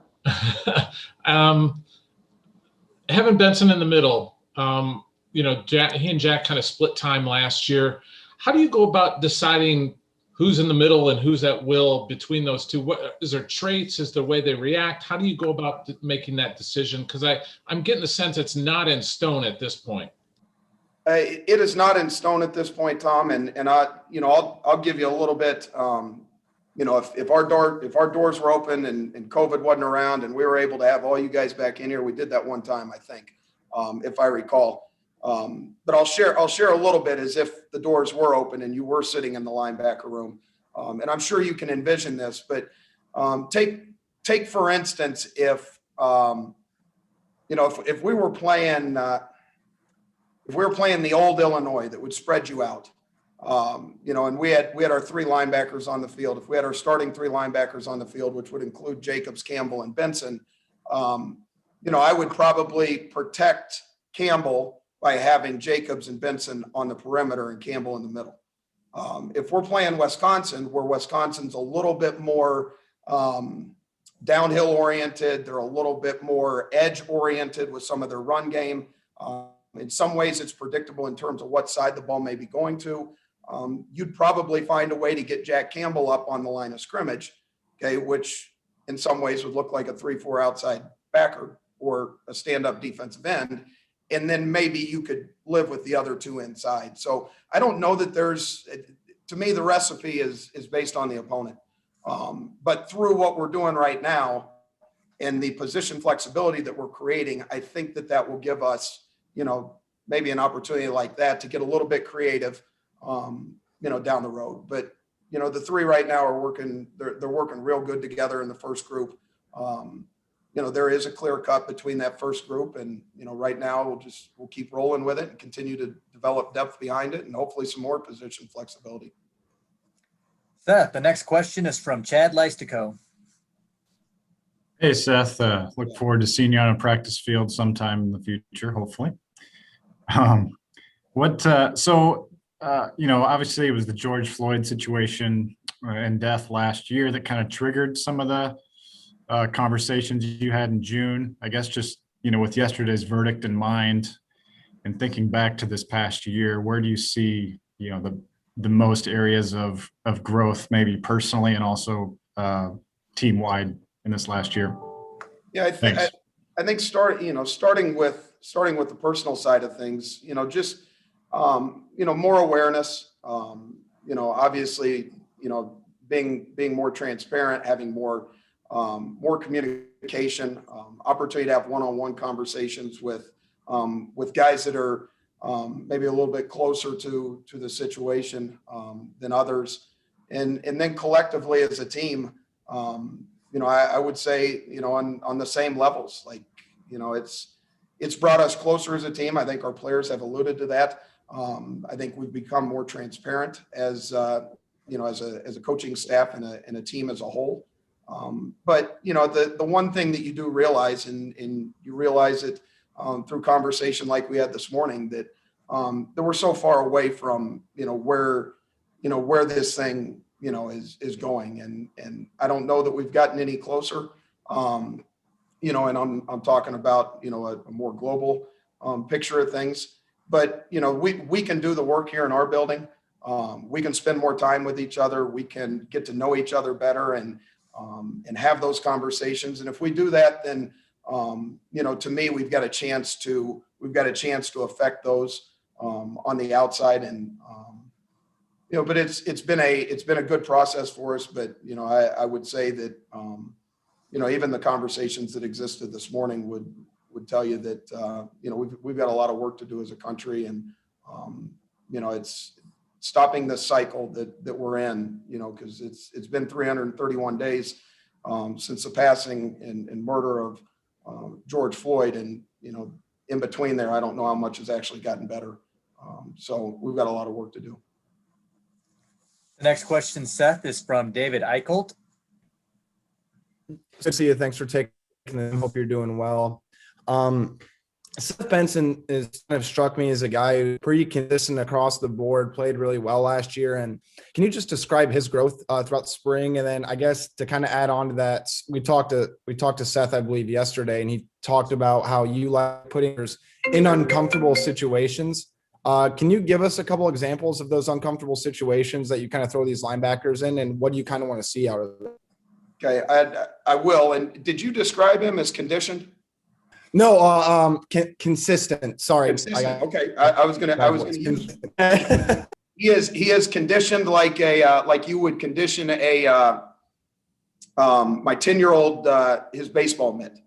Having Benson in the middle, he and Jack kind of split time last year. How do you go about deciding who's in the middle and who's at will between those two? What is there traits? Is there a way they react? How do you go about making that decision? Because I'm getting the sense it's not in stone at this point. It is not in stone at this point, Tom. And I'll give you a little bit. If our doors were open and COVID wasn't around and we were able to have all you guys back in here, we did that one time, I think, if I recall. But I'll share a little bit as if the doors were open and you were sitting in the linebacker room. And I'm sure you can envision this, but take for instance, if we were playing the old Illinois that would spread you out, and we had our 3 linebackers on the field. If we had our starting 3 linebackers on the field, which would include Jacobs, Campbell, and Benson, I would probably protect Campbell by having Jacobs and Benson on the perimeter and Campbell in the middle. If we're playing Wisconsin, where Wisconsin's a little bit more downhill oriented, they're a little bit more edge oriented with some of their run game. In some ways, it's predictable in terms of what side the ball may be going to. You'd probably find a way to get Jack Campbell up on the line of scrimmage, okay, which in some ways would look like a 3-4 outside backer or a stand-up defensive end. And then maybe you could live with the other 2 inside. So I don't know that to me, the recipe is based on the opponent. But through what we're doing right now and the position flexibility that we're creating, I think that will give us, maybe an opportunity like that to get a little bit creative, down the road. But, the 3 right now are working, they're working real good together in the first group. there is a clear cut between that first group. And, right now we'll keep rolling with it and continue to develop depth behind it and hopefully some more position flexibility. Seth, the next question is from Chad Leistico. Hey, Seth, look forward to seeing you on a practice field sometime in the future, hopefully. Obviously it was the George Floyd situation and death last year that kind of triggered some of the conversations you had in June. I guess just, with yesterday's verdict in mind and thinking back to this past year, where do you see, the most areas of growth, maybe personally and also team-wide in this last year? Yeah, I think starting with the personal side of things, just more awareness, obviously, being more transparent, having more communication, opportunity to have one-on-one conversations with guys that are maybe a little bit closer to the situation than others, and then collectively as a team, I would say, on the same levels, like, it's brought us closer as a team. I think our players have alluded to that. I think we've become more transparent as a coaching staff and a team as a whole. But the one thing that you do realize, and you realize it through conversation like we had this morning, that we're so far away from where this thing is going, and I don't know that we've gotten any closer. And I'm talking about a more global picture of things. But we can do the work here in our building. We can spend more time with each other. We can get to know each other better and have those conversations. And if we do that, then to me, we've got a chance to affect those on the outside. And but it's been a good process for us. But I would say that even the conversations that existed this morning would tell you that we've got a lot of work to do as a country, and it's stopping this cycle that we're in, because it's been 331 days since the passing and murder of George Floyd, and in between there, I don't know how much has actually gotten better. So we've got a lot of work to do. The next question, Seth, is from David Eichholt. Good to see you. Thanks for taking them. Hope you're doing well. Seth Benson is kind of struck me as a guy who pretty consistent across the board, played really well last year. And can you just describe his growth throughout the spring? And then I guess to kind of add on to that, we talked to Seth, I believe, yesterday, and he talked about how you like putting us in uncomfortable situations. Can you give us a couple examples of those uncomfortable situations that you kind of throw these linebackers in, and what do you kind of want to see out of it? Okay, I will. And did you describe him as conditioned? No, consistent. Sorry. Consistent. Okay, I was gonna use. He is conditioned like you would condition my 10-year-old his baseball mitt.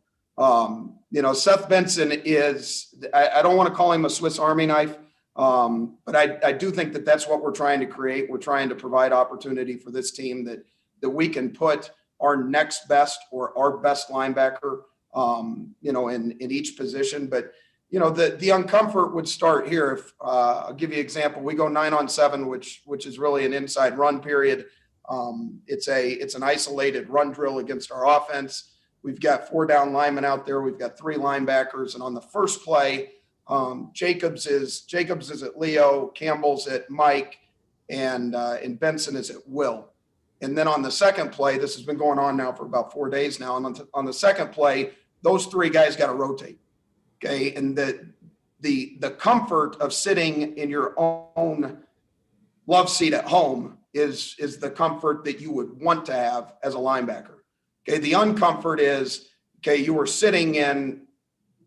Seth Benson is. I don't want to call him a Swiss Army knife, but I do think that that's what we're trying to create. We're trying to provide opportunity for this team that we can put our next best or our best linebacker, in each position. But, the uncomfort would start here. If I'll give you an example, we go 9-on-7, which is really an inside run period. It's an isolated run drill against our offense. We've got 4 down linemen out there. We've got 3 linebackers. And on the first play, Jacobs is at Leo, Campbell's at Mike, and Benson is at Will. And then on the second play, this has been going on now for about 4 days now. And on the second play, those 3 guys got to rotate. Okay. And the comfort of sitting in your own love seat at home is the comfort that you would want to have as a linebacker. Okay. The uncomfort is, you were sitting in,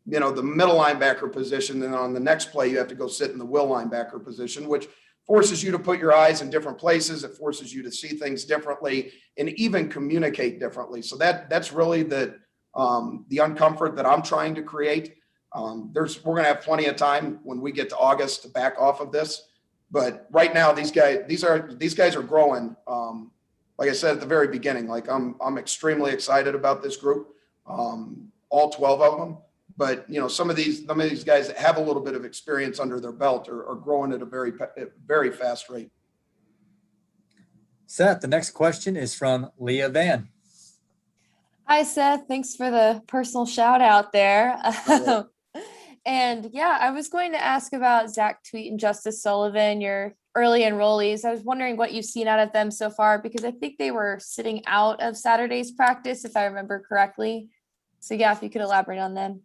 the middle linebacker position. And on the next play, you have to go sit in the will linebacker position, which forces you to put your eyes in different places. It forces you to see things differently and even communicate differently. So that's really the uncomfort that I'm trying to create. We're going to have plenty of time when we get to August to back off of this. But right now, these guys are growing. Like I said at the very beginning, like I'm extremely excited about this group. all 12 of them. But, some of these guys that have a little bit of experience under their belt are growing at a very fast rate. Seth, the next question is from Leah Van. Hi, Seth. Thanks for the personal shout out there. And yeah, I was going to ask about Zach Tweet and Justice Sullivan, your early enrollees. I was wondering what you've seen out of them so far, because I think they were sitting out of Saturday's practice, if I remember correctly. So yeah, if you could elaborate on them.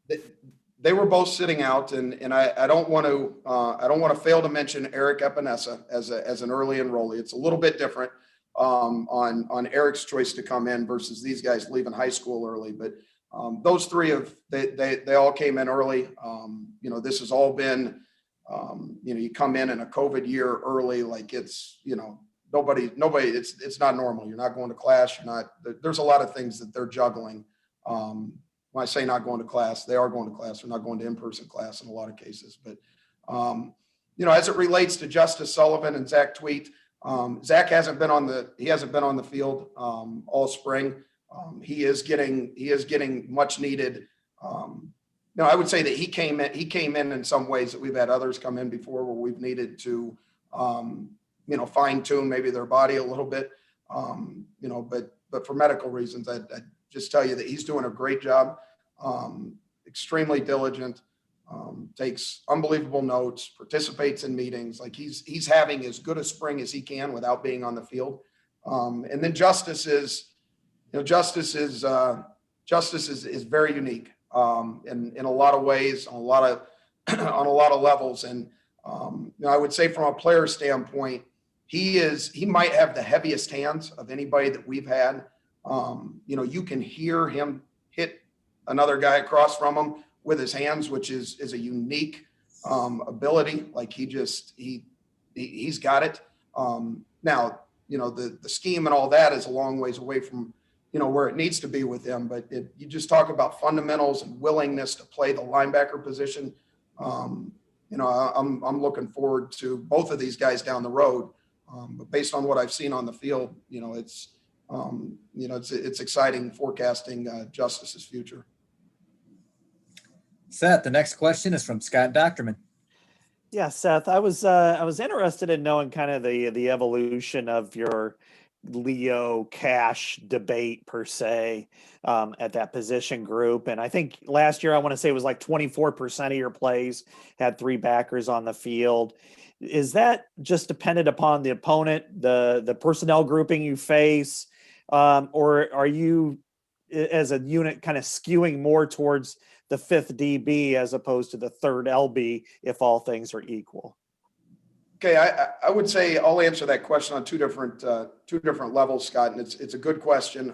They were both sitting out, and I don't want to fail to mention Eric Epinesa as an early enrollee. It's a little bit different on Eric's choice to come in versus these guys leaving high school early, but those three they all came in early. This has all been, you come in a COVID year early, like it's, nobody, it's not normal. You're not going to class. There's a lot of things that they're juggling. When I say not going to class, they are going to class. They're not going to in-person class in a lot of cases, but, as it relates to Justice Sullivan and Zach Tweet, Zach hasn't been on the field all spring. He is getting much needed. I would say that he came in some ways that we've had others come in before, where we've needed to, fine tune maybe their body a little bit. But for medical reasons, I just tell you that he's doing a great job. Extremely diligent, takes unbelievable notes, participates in meetings. Like he's having as good a spring as he can without being on the field. And then Justice is very unique in a lot of ways, on a lot of levels. And I would say from a player standpoint, he might have the heaviest hands of anybody that we've had. You can hear him hit another guy across from him with his hands, which is a unique ability. Like he's got it. Now, the scheme and all that is a long ways away from where it needs to be with him. But you just talk about fundamentals and willingness to play the linebacker position. I'm looking forward to both of these guys down the road. But based on what I've seen on the field, it's exciting forecasting Justice's future. Seth, the next question is from Scott Docterman. Yeah, Seth, I was interested in knowing kind of the evolution of your Leo Cash debate per se at that position group. And I think last year, I want to say it was like 24% of your plays had three backers on the field. Is that just dependent upon the opponent, the personnel grouping you face, or are you as a unit kind of skewing more towards the fifth DB as opposed to the third LB if all things are equal? Okay, I would say I'll answer that question on two different levels, Scott, and it's a good question.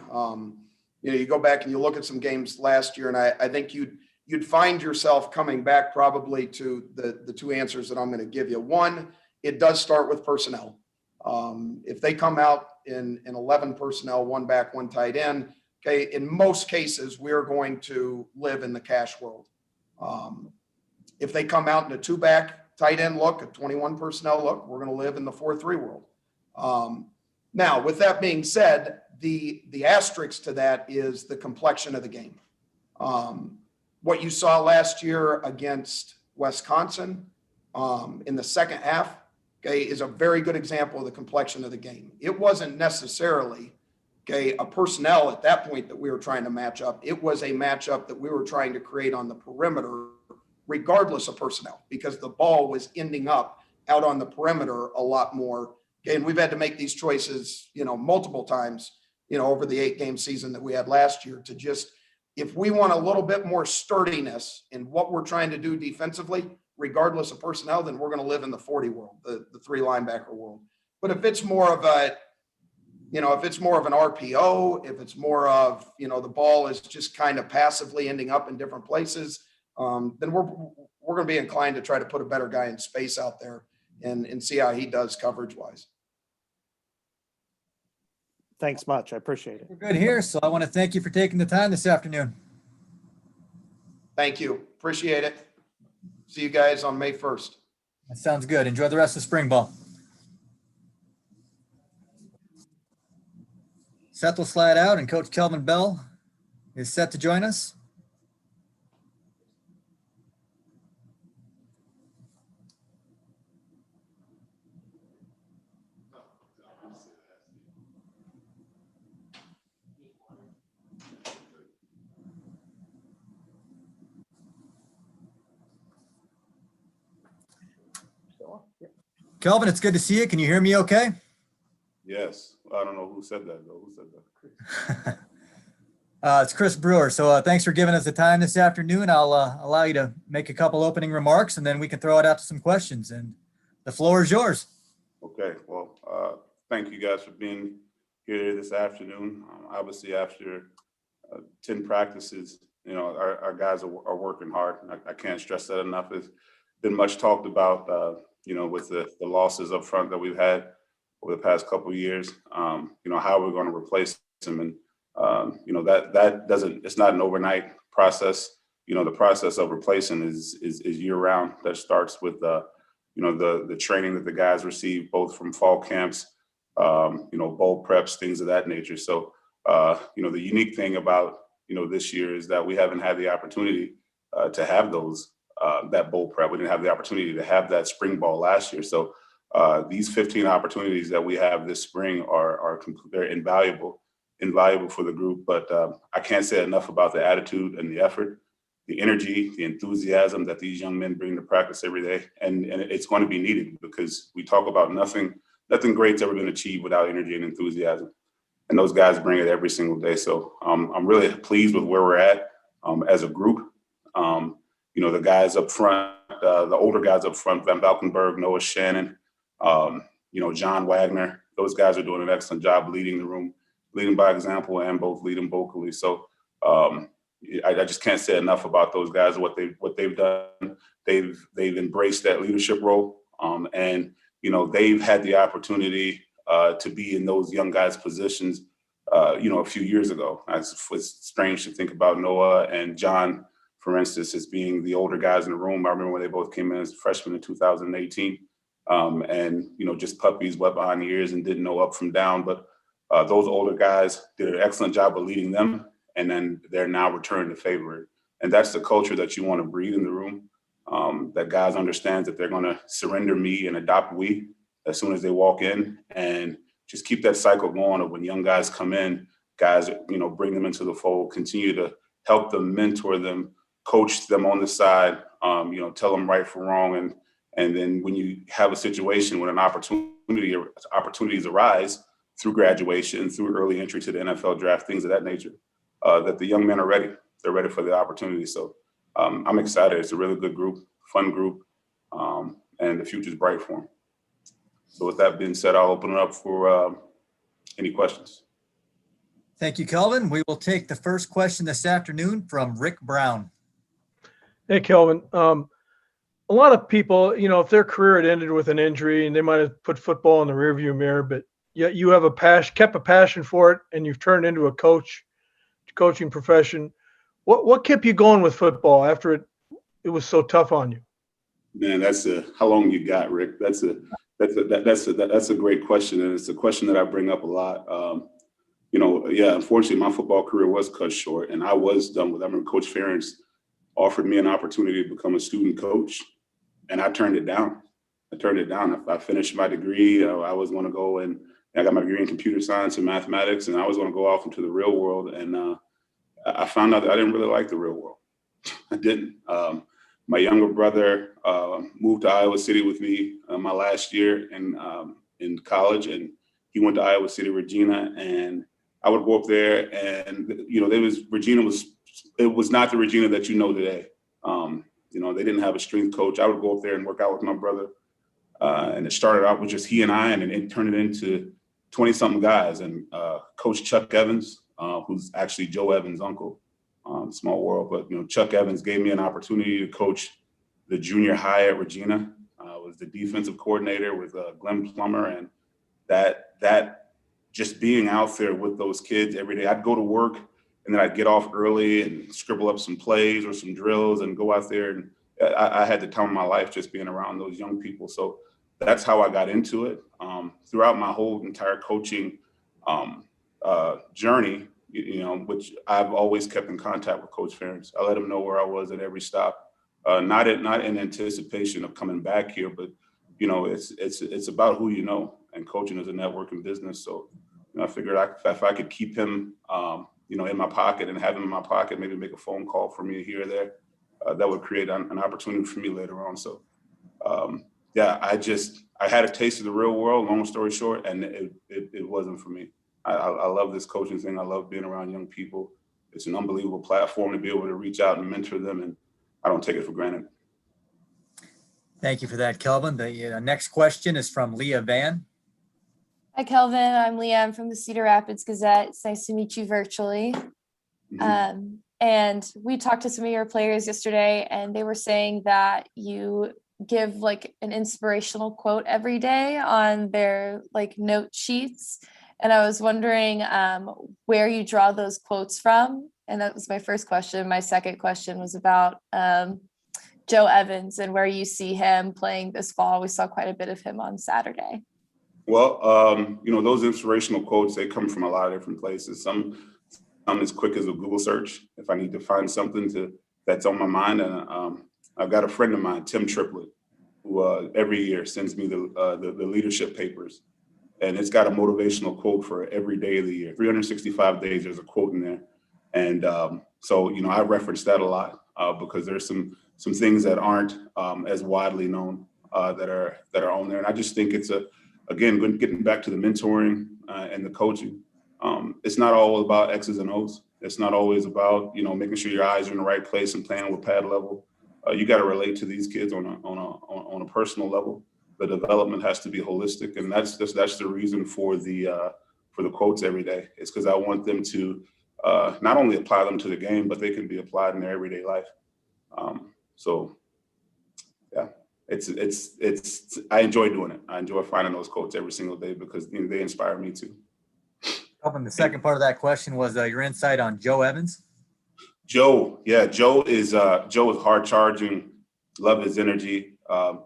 You go back and you look at some games last year, and I think you'd find yourself coming back probably to the two answers that I'm going to give you. One, it does start with personnel. If they come out in 11 personnel, one back, one tight end, okay, in most cases, we're going to live in the cash world. If they come out in a two-back tight end look, a 21 personnel look, we're going to live in the 4-3 world. Now, with that being said, the asterisk to that is the complexion of the game. What you saw last year against Wisconsin in the second half, okay, is a very good example of the complexion of the game. It wasn't necessarily, okay, a personnel at that point that we were trying to match up. It was a matchup that we were trying to create on the perimeter, regardless of personnel, because the ball was ending up out on the perimeter a lot more. Okay, and we've had to make these choices, multiple times, over the 8-game season that we had last year to just, if we want a little bit more sturdiness in what we're trying to do defensively, regardless of personnel, then we're going to live in the 40 world, the three linebacker world. But if it's more of an RPO, if it's more of, the ball is just kind of passively ending up in different places, then we're going to be inclined to try to put a better guy in space out there and see how he does coverage wise. Thanks much. I appreciate it. We're good here. So I want to thank you for taking the time this afternoon. Thank you. Appreciate it. See you guys on May 1st. That sounds good. Enjoy the rest of spring ball. Seth will slide out, and Coach Kelvin Bell is set to join us. Kelvin, it's good to see you. Can you hear me okay? Yes. I don't know who said that though. Who said that? It's Chris Brewer. So thanks for giving us the time this afternoon. I'll allow you to make a couple opening remarks and then we can throw it out to some questions. And the floor is yours. Okay. Well, thank you guys for being here this afternoon. Obviously, after 10 practices, you know, our guys are working hard. I can't stress that enough. It's been much talked about, you know, with the losses up front that we've had over the past couple of years, you know, how we're going to replace them. And, you know, that doesn't, it's not an overnight process. You know, the process of replacing is year round. That starts with, you know, the training that the guys receive both from fall camps, you know, bowl preps, things of that nature. So, you know, the unique thing about, you know, this year is that we haven't had the opportunity to have those, that bowl prep. We didn't have the opportunity to have that spring ball last year. So these 15 opportunities that we have this spring are they're invaluable for the group. But I can't say enough about the attitude and the effort, the energy, the enthusiasm that these young men bring to practice every day. And it's going to be needed because we talk about nothing great's ever been achieved without energy and enthusiasm. And those guys bring it every single day. So I'm really pleased with where we're at as a group. You know, the guys up front, the older guys up front, Van Valkenburg, Noah Shannon, you know, John Wagner, those guys are doing an excellent job leading the room, leading by example and both leading vocally. So I just can't say enough about those guys, what they've done. They've embraced that leadership role. And, you know, they've had the opportunity to be in those young guys' positions, you know, a few years ago. It's strange to think about Noah and John, for instance, as being the older guys in the room. I remember when they both came in as freshmen in 2018, and, you know, just puppies wet behind the ears and didn't know up from down. But those older guys did an excellent job of leading them, and then they're now returning to favor. And that's the culture that you want to breed in the room, that guys understand that they're going to surrender me and adopt we as soon as they walk in, and just keep that cycle going of when young guys come in, guys, you know, bring them into the fold, continue to help them, mentor them, coach them on the side, you know, tell them right from wrong. And then when you have a situation when opportunities arise through graduation, through early entry to the NFL draft, things of that nature, that the young men are ready. They're ready for the opportunity. So I'm excited. It's a really good group, fun group, and the future's bright for them. So with that being said, I'll open it up for any questions. Thank you, Kelvin. We will take the first question this afternoon from Rick Brown. Hey, Kelvin. A lot of people, you know, if their career had ended with an injury and they might have put football in the rearview mirror, but yet you have kept a passion for it, and you've turned into a coaching profession. What kept you going with football after it was so tough on you? Man, how long you got, Rick? That's a great question, and it's a question that I bring up a lot. You know, yeah, unfortunately, my football career was cut short, and I was done with it. I remember Coach Ferentz offered me an opportunity to become a student coach, and I turned it down. If I finished my degree, I was going to go and I got my degree in computer science and mathematics, and I was going to go off into the real world. And I found out that I didn't really like the real world. I didn't. My younger brother moved to Iowa City with me my last year in college, and he went to Iowa City, Regina, and I would go up there, and you know, it was not the Regina that you know today. You know, they didn't have a strength coach. I would go up there and work out with my brother, and it started out with just he and I, and it turned it into 20-something guys. And Coach Chuck Evans, who's actually Joe Evans' uncle. Small world, but you know, Chuck Evans gave me an opportunity to coach the junior high at Regina. I was the defensive coordinator with Glenn Plummer, and that just being out there with those kids every day. I'd go to work and then I'd get off early and scribble up some plays or some drills and go out there, and I had the time of my life just being around those young people. So that's how I got into it. Throughout my whole entire coaching journey, which I've always kept in contact with Coach Ferentz. I let him know where I was at every stop, not in anticipation of coming back here, but it's about who you know, and coaching is a networking business. So I figured if I could keep him, in my pocket and have him in my pocket, maybe make a phone call for me here or there, that would create an opportunity for me later on. So I had a taste of the real world, long story short, and it wasn't for me. I love this coaching thing. I love being around young people. It's an unbelievable platform to be able to reach out and mentor them, and I don't take it for granted. Thank you for that, Kelvin. The next question is from Leah Van. Hi, Kelvin. I'm Leah. I'm from the Cedar Rapids Gazette. It's nice to meet you virtually. And we talked to some of your players yesterday, and they were saying that you give like an inspirational quote every day on their like note sheets. And I was wondering where you draw those quotes from. And that was my first question. My second question was about Joe Evans and where you see him playing this fall. We saw quite a bit of him on Saturday. Well, those inspirational quotes, they come from a lot of different places. Some as quick as a Google search, if I need to find something that's on my mind. And I've got a friend of mine, Tim Triplett, who every year sends me the leadership papers. And it's got a motivational quote for every day of the year. 365 days, there's a quote in there. And so I reference that a lot because there's some things that aren't as widely known that are on there. And I just think it's again, getting back to the mentoring and the coaching. It's not all about X's and O's. It's not always about, making sure your eyes are in the right place and playing with pad level. You got to relate to these kids on a personal level. The development has to be holistic, and that's the reason for the quotes every day. It's because I want them to not only apply them to the game, but they can be applied in their everyday life. It's I enjoy doing it. I enjoy finding those quotes every single day because they inspire me too. The second part of that question was your insight on Joe Evans. Joe is hard charging. Love his energy. I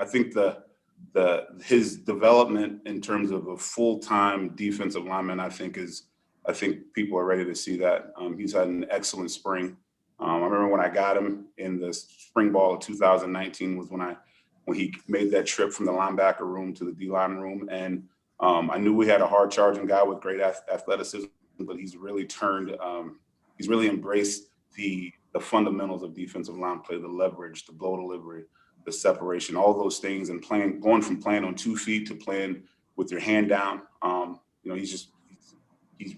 think his development in terms of a full-time defensive lineman, I think people are ready to see that. He's had an excellent spring. I remember when I got him in the spring ball of 2019 was when he made that trip from the linebacker room to the D-line room. And I knew we had a hard charging guy with great athleticism, but he's really embraced the fundamentals of defensive line play, the leverage, the blow delivery, the separation, all those things, and going from playing on 2 feet to playing with your hand down. He's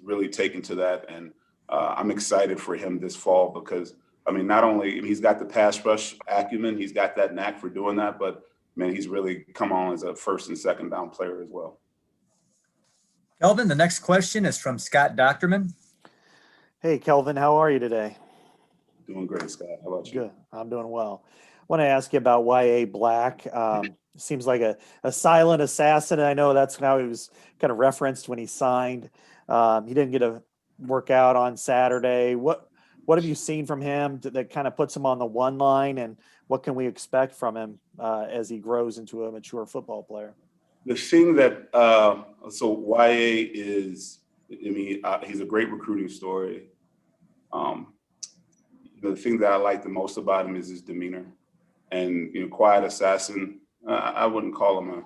really taken to that. And I'm excited for him this fall because, not only he's got the pass rush acumen, he's got that knack for doing that, but he's really come on as a first and second down player as well. Kelvin, the next question is from Scott Docterman. Hey, Kelvin, how are you today? Doing great, Scott. How about you? Good. I'm doing well. I want to ask you about Y.A. Black. Seems like a silent assassin. I know that's how he was kind of referenced when he signed. He didn't get a workout on Saturday. What have you seen from him that kind of puts him on the one line, and what can we expect from him as he grows into a mature football player? The thing that so YA is, he's a great recruiting story. The thing that I like the most about him is his demeanor, and quiet assassin. I wouldn't call him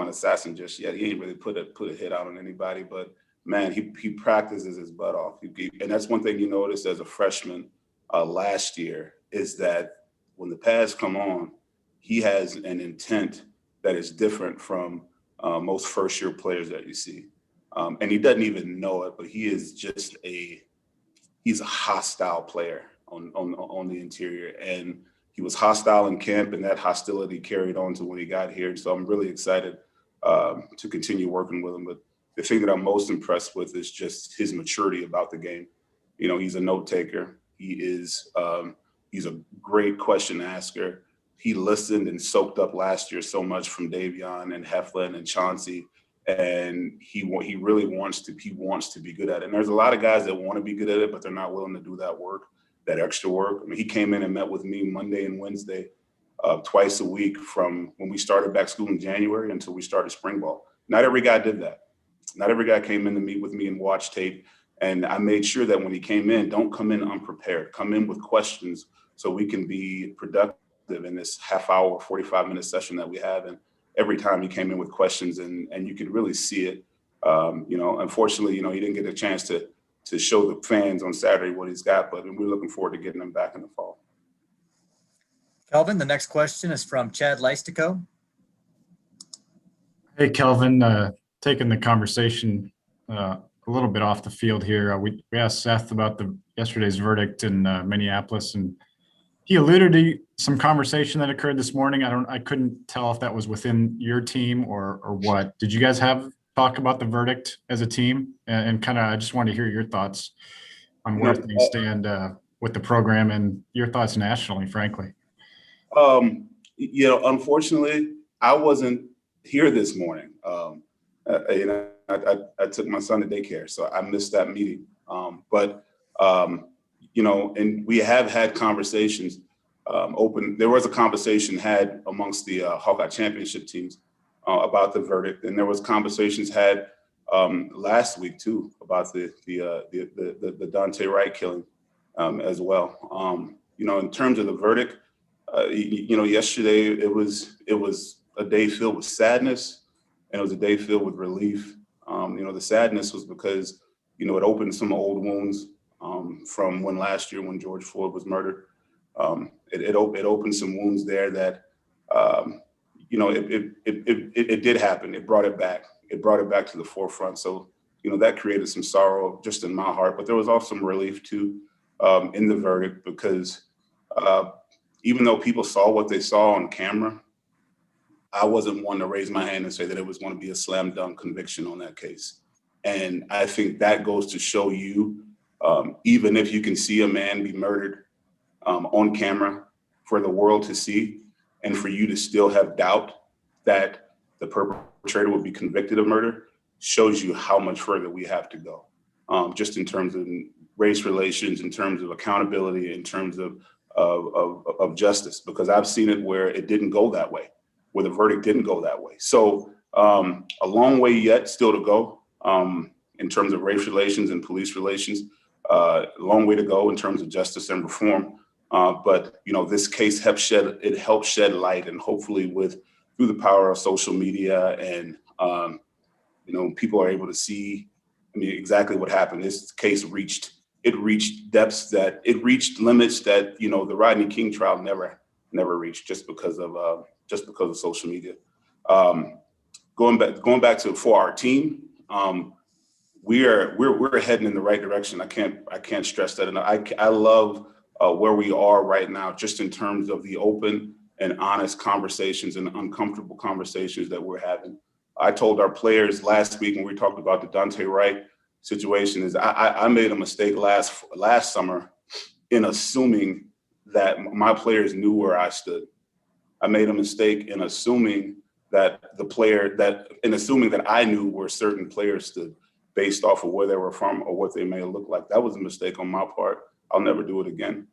an assassin just yet. He ain't really put a hit out on anybody, but man, he practices his butt off. And that's one thing you noticed as a freshman last year is that when the pads come on, he has an intent that is different from most first-year players that you see. And he doesn't even know it, but he's a hostile player on the interior. And he was hostile in camp, and that hostility carried on to when he got here. So I'm really excited to continue working with him. But the thing that I'm most impressed with is just his maturity about the game. He's a note taker. He's a great question asker. He listened and soaked up last year so much from Davion and Heflin and Chauncey, and he really wants to be good at it. And there's a lot of guys that want to be good at it, but they're not willing to do that work, that extra work. He came in and met with me Monday and Wednesday, twice a week from when we started back school in January until we started spring ball. Not every guy did that. Not every guy came in to meet with me and watch tape. And I made sure that when he came in, don't come in unprepared. Come in with questions so we can be productive in this half hour, 45-minute session that we have. And every time he came in with questions, and you could really see it. Unfortunately, he didn't get a chance to show the fans on Saturday what he's got, but we're looking forward to getting him back in the fall. Kelvin, the next question is from Chad Leistico. Hey, Kelvin, taking the conversation a little bit off the field here. We asked Seth about yesterday's verdict in Minneapolis, and he alluded to some conversation that occurred this morning. I couldn't tell if that was within your team or what. Did you guys talk about the verdict as a team? And kind of, I just wanted to hear your thoughts on where things stand with the program and your thoughts nationally, frankly. Unfortunately, I wasn't here this morning. I took my son to daycare, so I missed that meeting. And we have had conversations open. There was a conversation had amongst the Hawkeye championship teams about the verdict, and there was conversations had last week too about the Dante Wright killing as well. In terms of the verdict, yesterday it was a day filled with sadness, and it was a day filled with relief. The sadness was because it opened some old wounds from last year when George Floyd was murdered. It opened some wounds there that it did happen. It brought it back. It brought it back to the forefront. So that created some sorrow just in my heart, but there was also some relief too in the verdict, because even though people saw what they saw on camera, I wasn't one to raise my hand and say that it was going to be a slam dunk conviction on that case. And I think that goes to show you, even if you can see a man be murdered on camera for the world to see, and for you to still have doubt that the perpetrator will be convicted of murder, shows you how much further we have to go, just in terms of race relations, in terms of accountability, in terms of justice, because I've seen it where it didn't go that way, where the verdict didn't go that way. So a long way yet still to go in terms of race relations and police relations, a long way to go in terms of justice and reform. But this case helped shed light, and hopefully through the power of social media and people are able to see, exactly what happened. This case reached limits that the Rodney King trial never reached, just because of social media. Going back to for our team, we're heading in the right direction. I can't stress that enough. I love where we are right now, just in terms of the open and honest conversations and uncomfortable conversations that we're having. I told our players last week when we talked about the Dante Wright situation, is I made a mistake last summer in assuming that my players knew where I stood. I made a mistake in assuming that I knew where certain players stood based off of where they were from or what they may have looked like. That was a mistake on my part. I'll never do it again.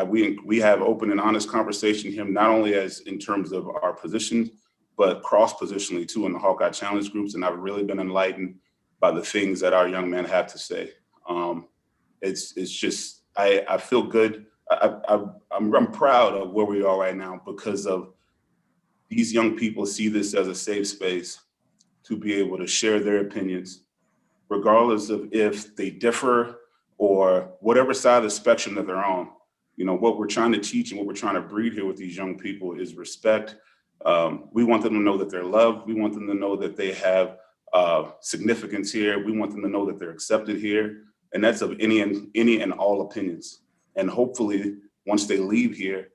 We have open and honest conversation here, not only as in terms of our positions, but cross-positionally too in the Hawkeye Challenge groups. And I've really been enlightened by the things that our young men have to say. It's just, I feel good. I'm proud of where we are right now, because of these young people see this as a safe space to be able to share their opinions, regardless of if they differ or whatever side of the spectrum that they're on. What we're trying to teach and what we're trying to breed here with these young people is respect. We want them to know that they're loved. We want them to know that they have significance here. We want them to know that they're accepted here. And that's of any and all opinions. And hopefully, once they leave here,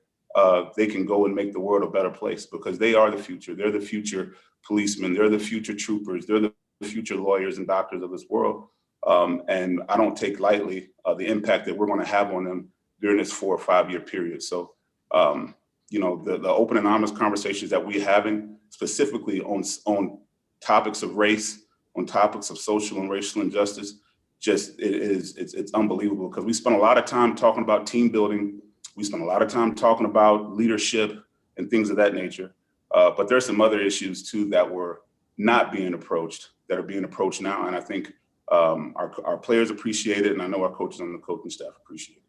they can go and make the world a better place, because they are the future. They're the future policemen. They're the future troopers. They're the future lawyers and doctors of this world. And I don't take lightly the impact that we're going to have on them during this 4 or 5 year period. So, the open and honest conversations that we're having, specifically on topics of race, on topics of social and racial injustice, it's unbelievable, because we spent a lot of time talking about team building. We spent a lot of time talking about leadership and things of that nature. But there's some other issues too that were not being approached. that are being approached now. And I think our players appreciate it, and I know our coaches on the coaching staff appreciate it.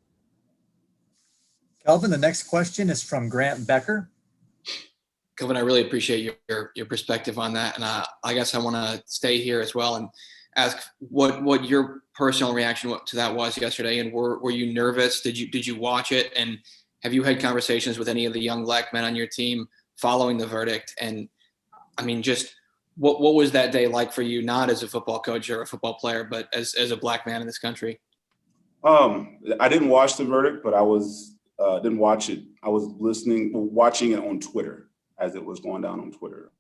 Kelvin, the next question is from Grant Becker. Kelvin, I really appreciate your perspective on that. And I guess I want to stay here as well and ask what your personal reaction to that was yesterday. And were you nervous? Did you watch it? And have you had conversations with any of the young black men on your team following the verdict? And I mean, just what was that day like for you, not as a football coach or a football player, but as a black man in this country? I didn't watch the verdict, but I didn't watch it. I was watching it on Twitter as it was going down on Twitter.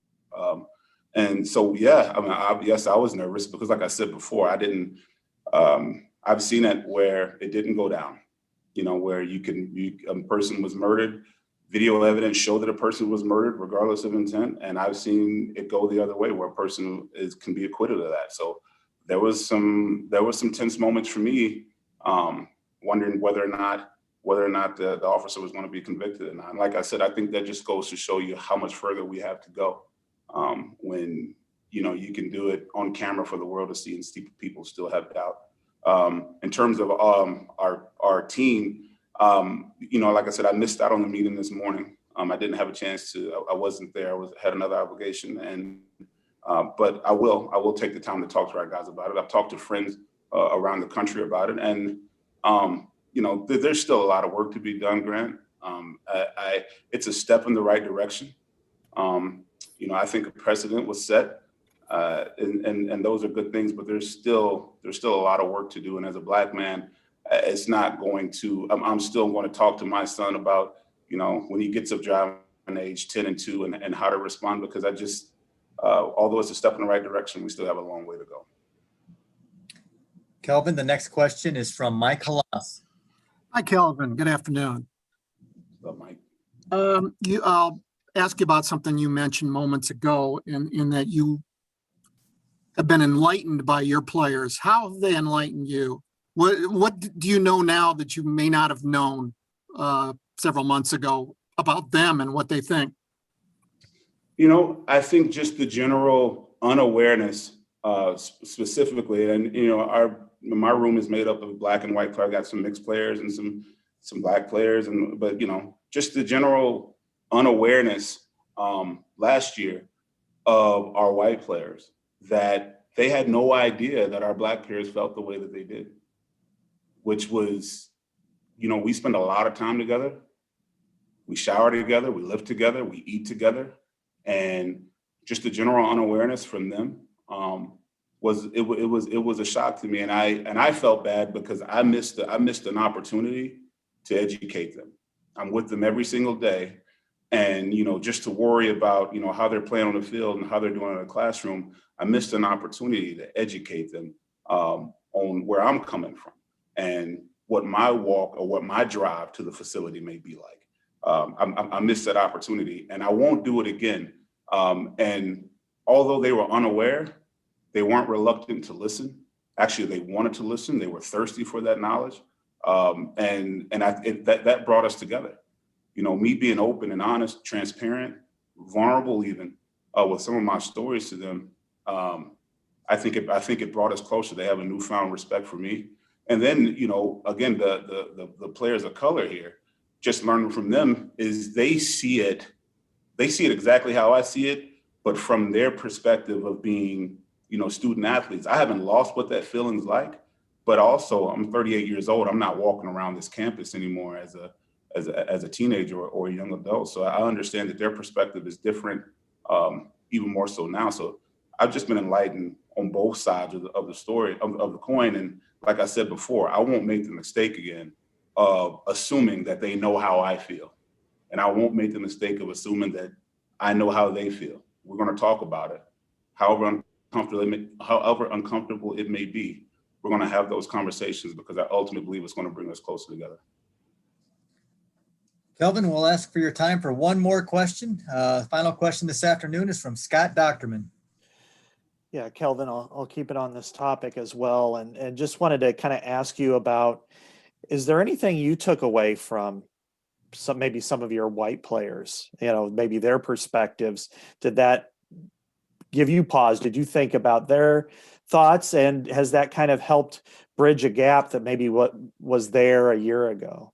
And so, yeah, I mean, yes, I was nervous because, like I said before, I've seen it where it didn't go down, where a person was murdered, video evidence showed that a person was murdered regardless of intent. And I've seen it go the other way where a person can be acquitted of that. So there was some tense moments for me, wondering whether or not the officer was going to be convicted or not. And like I said, I think that just goes to show you how much further we have to go when, you can do it on camera for the world to see and see people still have doubt. In terms of our team, like I said, I missed out on the meeting this morning. I didn't have a chance to, I wasn't there. Had another obligation, but I will take the time to talk to our guys about it. I've talked to friends around the country about it, and there's still a lot of work to be done, Grant. It's a step in the right direction. I think a precedent was set, and those are good things, but there's still a lot of work to do. And as a black man, it's not going to, I'm still going to talk to my son about, when he gets up driving age 10 and 2 and how to respond, because although it's a step in the right direction, we still have a long way to go. Kelvin, the next question is from Mike Halas. Hi, Kelvin. Good afternoon. What's up, Mike? I'll ask you about something you mentioned moments ago in that you have been enlightened by your players. How have they enlightened you? What do you know now that you may not have known several months ago about them and what they think? I think just the general unawareness, specifically, and my room is made up of black and white players. I got some mixed players and some black players, but just the general unawareness last year of our white players, that they had no idea that our black players felt the way that they did, which was, we spend a lot of time together. We shower together, we live together, we eat together, and just the general unawareness from them was a shock to me, and I felt bad because I missed an opportunity to educate them. I'm with them every single day, and just to worry about how they're playing on the field and how they're doing in the classroom, I missed an opportunity to educate them on where I'm coming from and what my walk or what my drive to the facility may be like. I missed that opportunity, and I won't do it again. And although they were unaware, they weren't reluctant to listen. Actually, they wanted to listen. They were thirsty for that knowledge, that brought us together. Me being open and honest, transparent, vulnerable, even with some of my stories to them. I think it brought us closer. They have a newfound respect for me. And then, again, the players of color here, just learning from them is they see it exactly how I see it, but from their perspective of being, student athletes. I haven't lost what that feeling's like, but also I'm 38 years old. I'm not walking around this campus anymore as a teenager or a young adult. So I understand that their perspective is different, even more so now. So I've just been enlightened on both sides of the story of the coin. And like I said before, I won't make the mistake again of assuming that they know how I feel. And I won't make the mistake of assuming that I know how they feel. We're going to talk about it. However uncomfortable it may be, we're going to have those conversations because I ultimately believe it's going to bring us closer together. Kelvin, we'll ask for your time for one more question. Final question this afternoon is from Scott Docterman. Yeah, Kelvin, I'll keep it on this topic as well. And just wanted to kind of ask you about, is there anything you took away from some of your white players, maybe their perspectives? Did that give you pause? Did you think about their thoughts, and has that kind of helped bridge a gap that maybe what was there a year ago?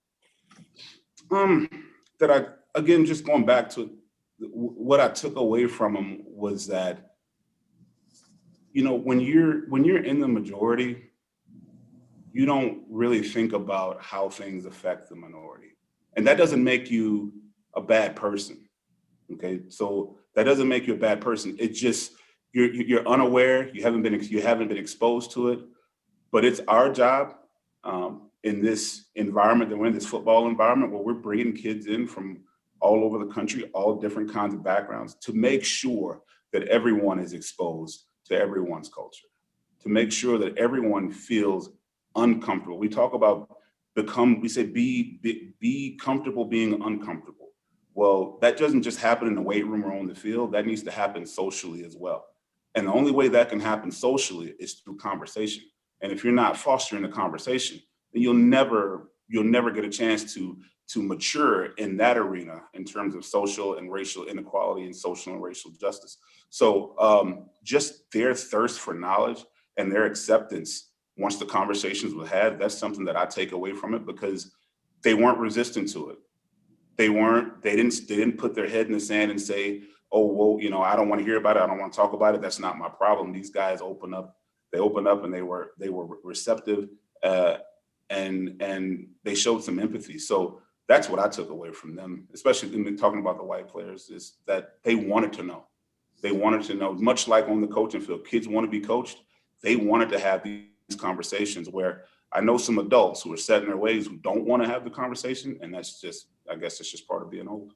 That I, again, just going back to what I took away from them was that, you know, when you're in the majority, you don't really think about how things affect the minority. And that doesn't make you a bad person. Okay. So that doesn't make you a bad person. It's just, you're unaware, you haven't been exposed to it, but it's our job in this environment that we're in, this football environment where we're bringing kids in from all over the country, all different kinds of backgrounds, to make sure that everyone is exposed to everyone's culture, to make sure that everyone feels uncomfortable. We talk about we say be comfortable being uncomfortable. Well, that doesn't just happen in the weight room or on the field. That needs to happen socially as well. And the only way that can happen socially is through conversation. And if you're not fostering the conversation, then you'll never get a chance to mature in that arena in terms of social and racial inequality and social and racial justice. So just their thirst for knowledge and their acceptance once the conversations were had, that's something that I take away from it, because they weren't resistant to it. They didn't put their head in the sand and say, oh, well, you know, I don't want to hear about it. I don't want to talk about it. That's not my problem. These guys opened up. They opened up and they were receptive and they showed some empathy. So that's what I took away from them, especially in talking about the white players, is that they wanted to know. They wanted to know, much like on the coaching field, kids want to be coached. They wanted to have these conversations, where I know some adults who are set in their ways who don't want to have the conversation. And that's just, I guess it's just part of being old.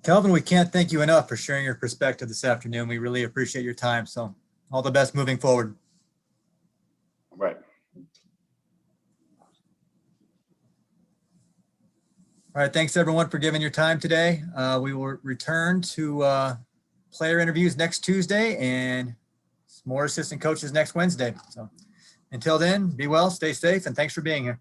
Kelvin, we can't thank you enough for sharing your perspective this afternoon. We really appreciate your time. So all the best moving forward. All right. All right. Thanks everyone for giving your time today. We will return to player interviews next Tuesday and more assistant coaches next Wednesday. So until then, be well, stay safe, and thanks for being here.